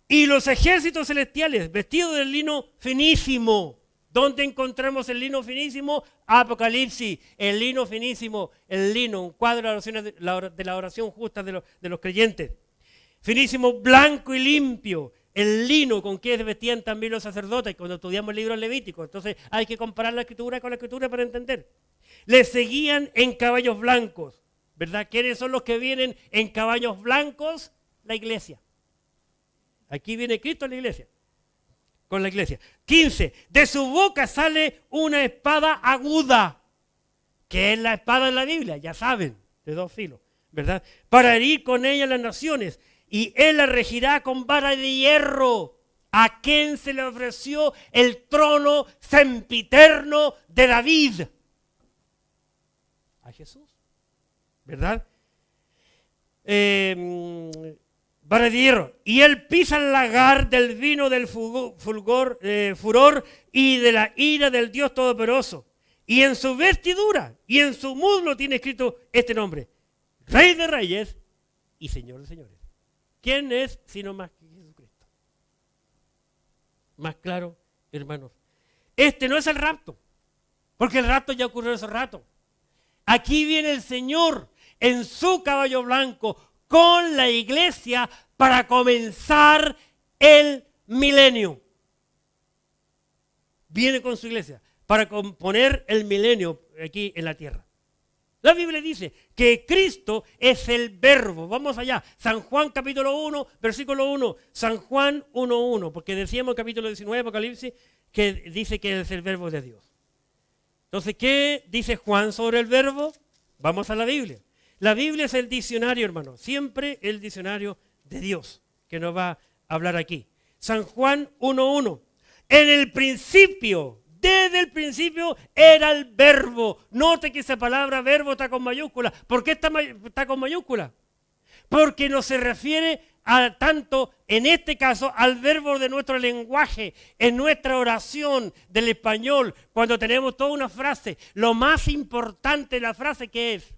Y los ejércitos celestiales vestidos de lino finísimo. ¿Dónde encontramos el lino finísimo? Apocalipsis, el lino finísimo, el lino, un cuadro de la oración justa de los creyentes. Finísimo, blanco y limpio, el lino con que vestían también los sacerdotes cuando estudiamos el libro levítico. Entonces hay que comparar la escritura con la escritura para entender. Les seguían en caballos blancos, ¿verdad? ¿Quiénes son los que vienen en caballos blancos? La iglesia. Aquí viene Cristo en la iglesia. Con la iglesia. 15. De su boca sale una espada aguda, que es la espada de la Biblia, ya saben, de dos filos, ¿verdad? Para herir con ella las naciones, y él la regirá con vara de hierro. ¿A quién se le ofreció el trono sempiterno de David? A Jesús, ¿verdad? Vara de hierro. Y él pisa el lagar del vino del furor y de la ira del Dios Todopoderoso. Y en su vestidura y en su muslo tiene escrito este nombre: Rey de Reyes y Señor de Señores. ¿Quién es sino más que Jesucristo? Más claro, hermanos. Este no es el rapto, porque el rapto ya ocurrió hace rato. Aquí viene el Señor en su caballo blanco con la iglesia para comenzar el milenio. Viene con su iglesia para componer el milenio aquí en la tierra. La Biblia dice que Cristo es el Verbo. Vamos allá. San Juan capítulo 1, versículo 1. San Juan 1:1, porque decíamos en capítulo 19 de Apocalipsis que dice que es el Verbo de Dios. Entonces, ¿qué dice Juan sobre el Verbo? Vamos a la Biblia. La Biblia es el diccionario, hermano, siempre el diccionario de Dios, que nos va a hablar aquí. San Juan 1:1. En el principio, desde el principio, era el Verbo. Note que esa palabra verbo está con mayúscula. ¿Por qué está con mayúscula? Porque no se refiere tanto en este caso al verbo de nuestro lenguaje, en nuestra oración del español, cuando tenemos toda una frase. Lo más importante de la frase, ¿qué es?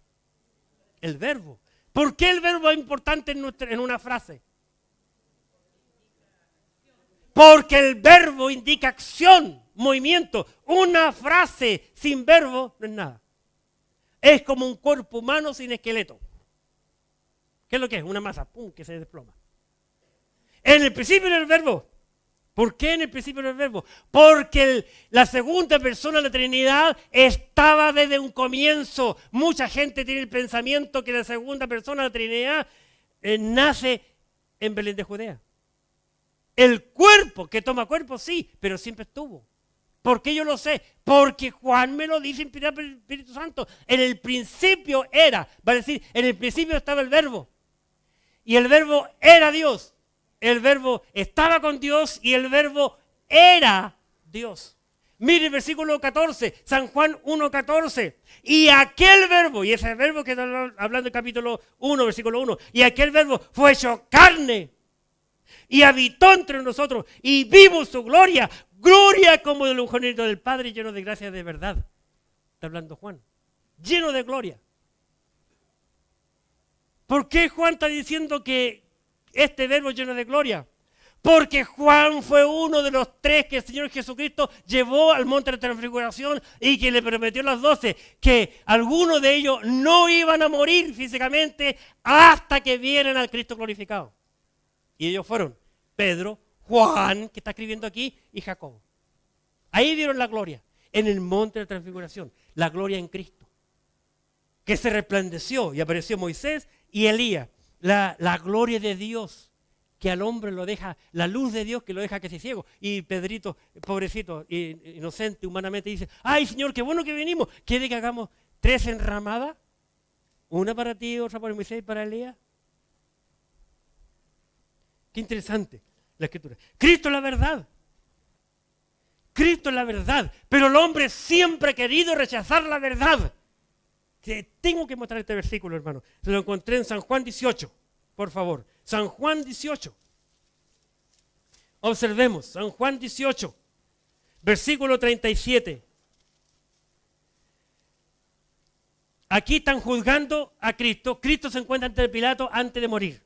El verbo. ¿Por qué el verbo es importante en una frase? Porque el verbo indica acción, movimiento. Una frase sin verbo no es nada. Es como un cuerpo humano sin esqueleto. ¿Qué es lo que es? Una masa, ¡pum!, que se desploma. En el principio era el verbo. ¿Por qué en el principio era el verbo? Porque la segunda persona de la Trinidad estaba desde un comienzo. Mucha gente tiene el pensamiento que la segunda persona de la Trinidad nace en Belén de Judea. El cuerpo, que toma cuerpo, sí, pero siempre estuvo. ¿Por qué yo lo sé? Porque Juan me lo dice inspirado por el Espíritu Santo. En el principio era, va a decir, en el principio estaba el verbo. Y el verbo era Dios. El verbo estaba con Dios y el verbo era Dios. Mire el versículo 14, San Juan 1:14. Y aquel verbo, y ese verbo que está hablando el capítulo 1, versículo 1, y aquel verbo fue hecho carne y habitó entre nosotros y vimos su gloria, gloria como del unigénito del Padre, lleno de gracia y de verdad. Está hablando Juan, lleno de gloria. ¿Por qué Juan está diciendo que este verbo lleno de gloria? Porque Juan fue uno de los tres que el Señor Jesucristo llevó al monte de la transfiguración y que le prometió a los 12 que algunos de ellos no iban a morir físicamente hasta que vieran al Cristo glorificado. Y ellos fueron Pedro, Juan, que está escribiendo aquí, y Jacobo. Ahí vieron la gloria, en el monte de la transfiguración, la gloria en Cristo, que se resplandeció y apareció Moisés y Elías, la gloria de Dios, que al hombre lo deja, la luz de Dios que lo deja que se ciego. Y Pedrito, pobrecito, inocente, humanamente, dice, ay Señor, qué bueno que venimos, ¿quiere que hagamos 3 enramadas? Una para ti, otra para Moisés y para Elías. Qué interesante la escritura. Cristo es la verdad. Cristo es la verdad. Pero el hombre siempre ha querido rechazar la verdad. Tengo que mostrar este versículo, hermano. Se lo encontré en San Juan 18, por favor. San Juan 18. Observemos, San Juan 18, versículo 37. Aquí están juzgando a Cristo. Cristo se encuentra ante Pilato antes de morir.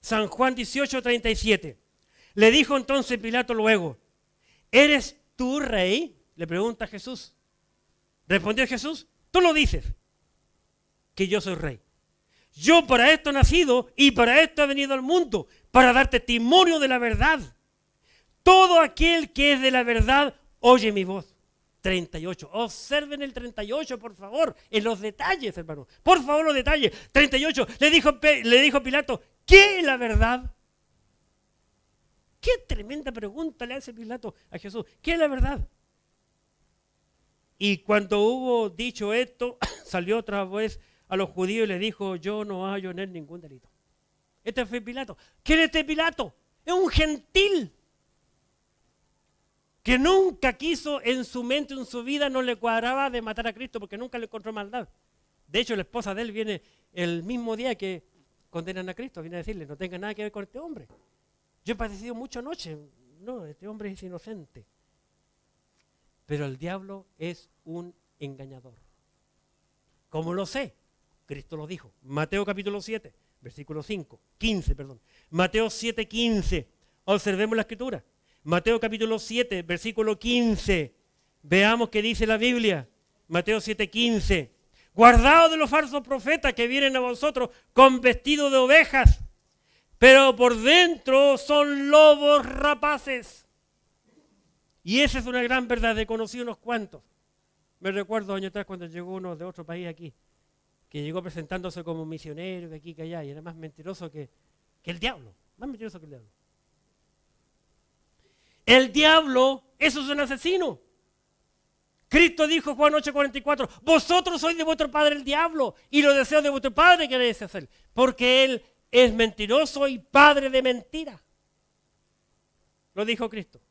San Juan 18, 37. Le dijo entonces Pilato luego, ¿eres tú rey? Le pregunta Jesús. Respondió Jesús, tú lo dices, que yo soy rey. Yo para esto he nacido y para esto he venido al mundo, para dar testimonio de la verdad. Todo aquel que es de la verdad, oye mi voz. 38. Observen el 38, por favor, en los detalles, hermano. Por favor, los detalles. 38. Le dijo Pilato, ¿qué es la verdad? Qué tremenda pregunta le hace Pilato a Jesús. ¿Qué es la verdad? Y cuando hubo dicho esto, salió otra vez a los judíos y le dijo, yo no hallo en él ningún delito. Este fue Pilato. ¿Quién es este Pilato? Es un gentil que nunca quiso en su mente, en su vida, no le cuadraba de matar a Cristo porque nunca le encontró maldad. De hecho, la esposa de él viene el mismo día que condenan a Cristo, viene a decirle, no tenga nada que ver con este hombre. Yo he padecido mucho anoche. No, este hombre es inocente. Pero el diablo es un engañador. ¿Cómo lo sé? Cristo lo dijo. Mateo capítulo 7, versículo 15. Mateo 7, 15. Observemos la escritura. Mateo capítulo 7, versículo 15. Veamos qué dice la Biblia. Mateo 7, 15. Guardaos de los falsos profetas que vienen a vosotros con vestido de ovejas, pero por dentro son lobos rapaces. Y esa es una gran verdad, he conocido unos cuantos. Me recuerdo años atrás cuando llegó uno de otro país aquí, que llegó presentándose como misionero, que aquí, que allá, y era más mentiroso que el diablo, más mentiroso que el diablo. El diablo, eso es un asesino. Cristo dijo, Juan 8:44, vosotros sois de vuestro padre el diablo, y los deseos de vuestro padre queréis hacer, porque él es mentiroso y padre de mentira. Lo dijo Cristo.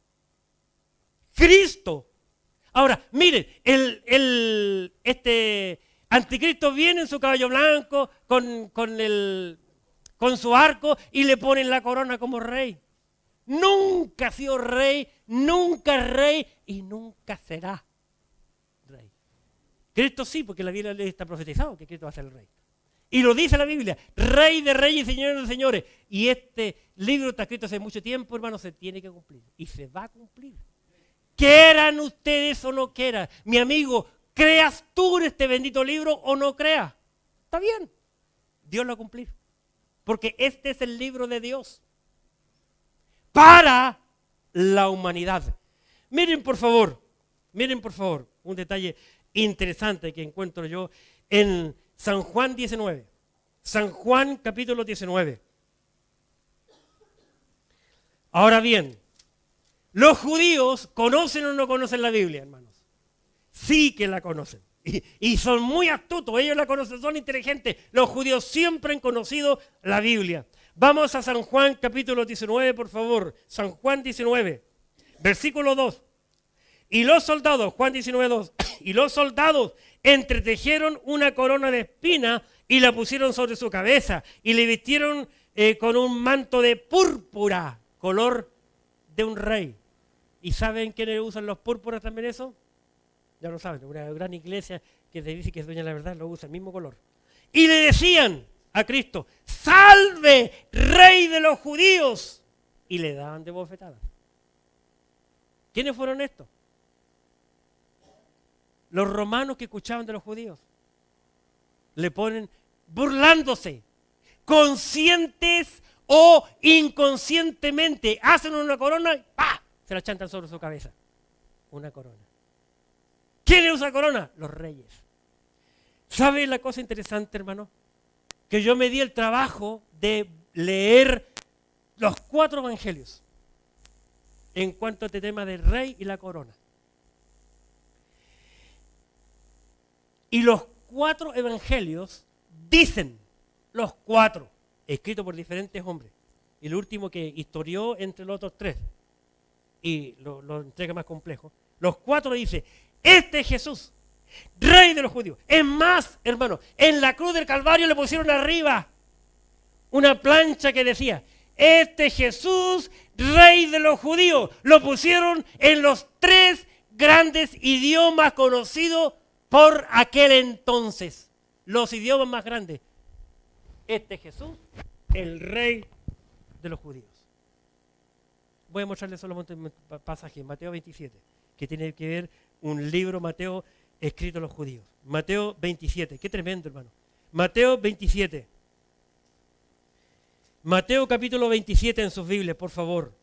Cristo. Ahora, miren, este anticristo viene en su caballo blanco con con su arco y le ponen la corona como rey. Nunca ha sido rey, nunca es rey y nunca será rey. Cristo sí, porque la Biblia está profetizado que Cristo va a ser el rey. Y lo dice la Biblia, rey de reyes y señores de señores. Y este libro está escrito hace mucho tiempo, hermano, se tiene que cumplir. Y se va a cumplir. Quieran ustedes o no quieran. Mi amigo, ¿creas tú en este bendito libro o no creas? Está bien. Dios lo va a cumplir. Porque este es el libro de Dios. Para la humanidad. Miren por favor, un detalle interesante que encuentro yo en San Juan 19. San Juan capítulo 19. Ahora bien, los judíos conocen o no conocen la Biblia, hermanos. Sí que la conocen. Y son muy astutos, ellos la conocen, son inteligentes. Los judíos siempre han conocido la Biblia. Vamos a San Juan capítulo 19, por favor. San Juan 19, versículo 2. Y los soldados, Juan 19, 2, y los soldados entretejieron una corona de espinas y la pusieron sobre su cabeza y le vistieron con un manto de púrpura, color de un rey. ¿Y saben quiénes usan los púrpuras también eso? Ya lo saben, una gran iglesia que se dice que es dueña de la verdad, lo usa el mismo color. Y le decían a Cristo, salve, rey de los judíos. Y le daban de bofetadas. ¿Quiénes fueron estos? Los romanos que escuchaban de los judíos. Le ponen burlándose, conscientes o inconscientemente, hacen una corona y ¡pah!, se la chantan sobre su cabeza. Una corona. ¿Quién usa corona? Los reyes. ¿Sabe la cosa interesante, hermano? Que yo me di el trabajo de leer los 4 evangelios en cuanto a este tema del rey y la corona. Y los 4 evangelios dicen, los 4, escritos por diferentes hombres, y el último que historió entre los otros 3, y lo entrega más complejo, los 4 dice, este es Jesús, rey de los judíos. Es más, hermano, en la cruz del Calvario le pusieron arriba una plancha que decía, este Jesús, rey de los judíos. Lo pusieron en los 3 grandes idiomas conocidos por aquel entonces. Los idiomas más grandes. Este Jesús, el rey de los judíos. Voy a mostrarles solamente un pasaje, Mateo 27, que tiene que ver un libro, Mateo, escrito a los judíos. Mateo 27, qué tremendo, hermano. Mateo 27. Mateo capítulo 27 en sus Biblias, por favor.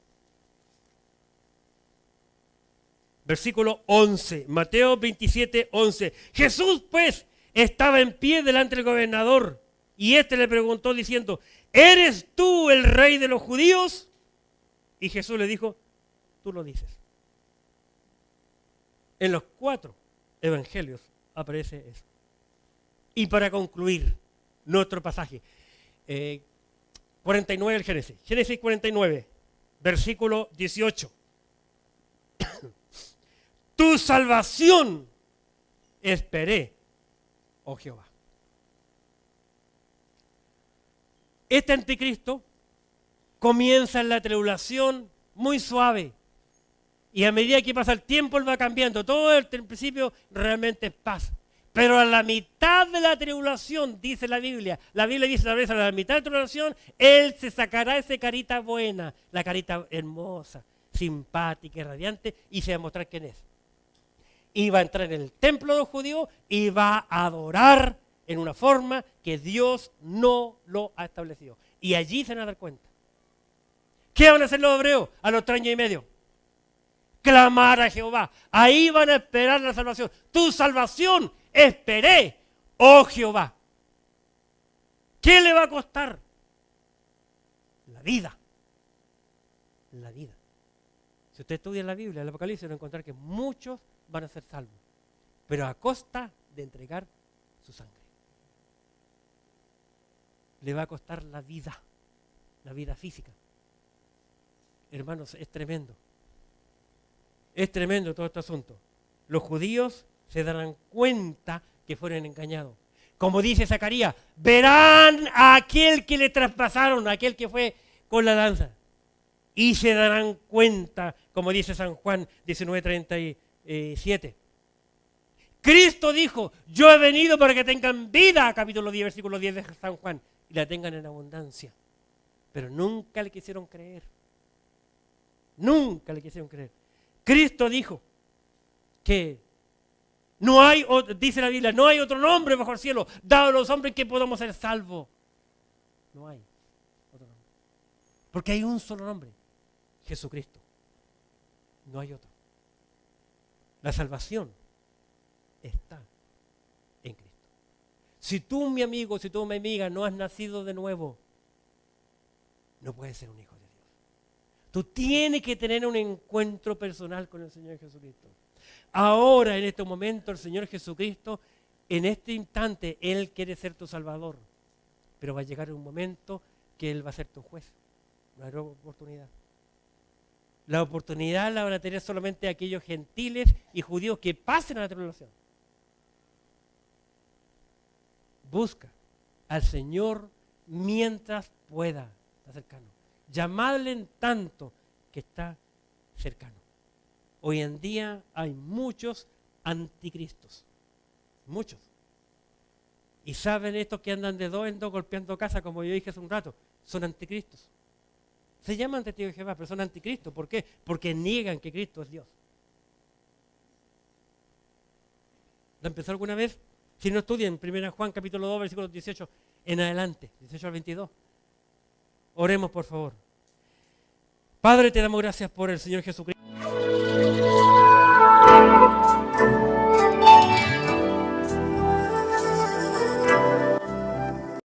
Versículo 11. Mateo 27, 11. Jesús, pues, estaba en pie delante del gobernador y éste le preguntó diciendo, ¿eres tú el rey de los judíos? Y Jesús le dijo, tú lo dices. En los 4 evangelios aparece eso. Y para concluir nuestro pasaje, 49 del Génesis. Génesis 49, versículo 18. Tu salvación esperé, oh Jehová. Este anticristo comienza en la tribulación muy suave. Y a medida que pasa el tiempo, él va cambiando. Todo el principio realmente es paz. Pero a la mitad de la tribulación, dice la Biblia dice a la mitad de la tribulación, él se sacará esa carita buena, la carita hermosa, simpática y radiante, y se va a mostrar quién es. Y va a entrar en el templo de los judíos y va a adorar en una forma que Dios no lo ha establecido. Y allí se van a dar cuenta. ¿Qué van a hacer los hebreos a los 3 años y medio? Clamar a Jehová. Ahí van a esperar la salvación. Tu salvación esperé, oh Jehová. ¿Qué le va a costar? La vida. La vida. Si usted estudia la Biblia, el Apocalipsis, va a encontrar que muchos van a ser salvos, pero a costa de entregar su sangre. Le va a costar la vida física. Hermanos, es tremendo. Es tremendo todo este asunto. Los judíos se darán cuenta que fueron engañados. Como dice Zacarías, verán a aquel que le traspasaron, a aquel que fue con la lanza. Y se darán cuenta, como dice San Juan 19:37. Cristo dijo, yo he venido para que tengan vida, capítulo 10, versículo 10 de San Juan, y la tengan en abundancia. Pero nunca le quisieron creer. Nunca le quisieron creer. Cristo dijo que no hay, dice la Biblia, no hay otro nombre bajo el cielo dado a los hombres que podamos ser salvos. No hay otro nombre. Porque hay un solo nombre, Jesucristo. No hay otro. La salvación está en Cristo. Si tú, mi amigo, si tú, mi amiga, no has nacido de nuevo, no puedes ser un hijo de Dios. Tú tienes que tener un encuentro personal con el Señor Jesucristo. Ahora, en este momento, el Señor Jesucristo, en este instante, Él quiere ser tu Salvador. Pero va a llegar un momento que Él va a ser tu juez. No hay nueva oportunidad. La oportunidad la van a tener solamente aquellos gentiles y judíos que pasen a la tribulación. Busca al Señor mientras pueda. Está cercano. Llamadle en tanto que está cercano. Hoy en día hay muchos anticristos. Muchos. Y saben estos que andan de dos en dos golpeando casa, como yo dije hace un rato, son anticristos. Se llaman testigos de Jehová, pero son anticristos. ¿Por qué? Porque niegan que Cristo es Dios. ¿La empezó alguna vez? Si no estudian, 1 Juan capítulo 2, versículos 18 en adelante, 18 al 22. Oremos, por favor. Padre, te damos gracias por el Señor Jesucristo.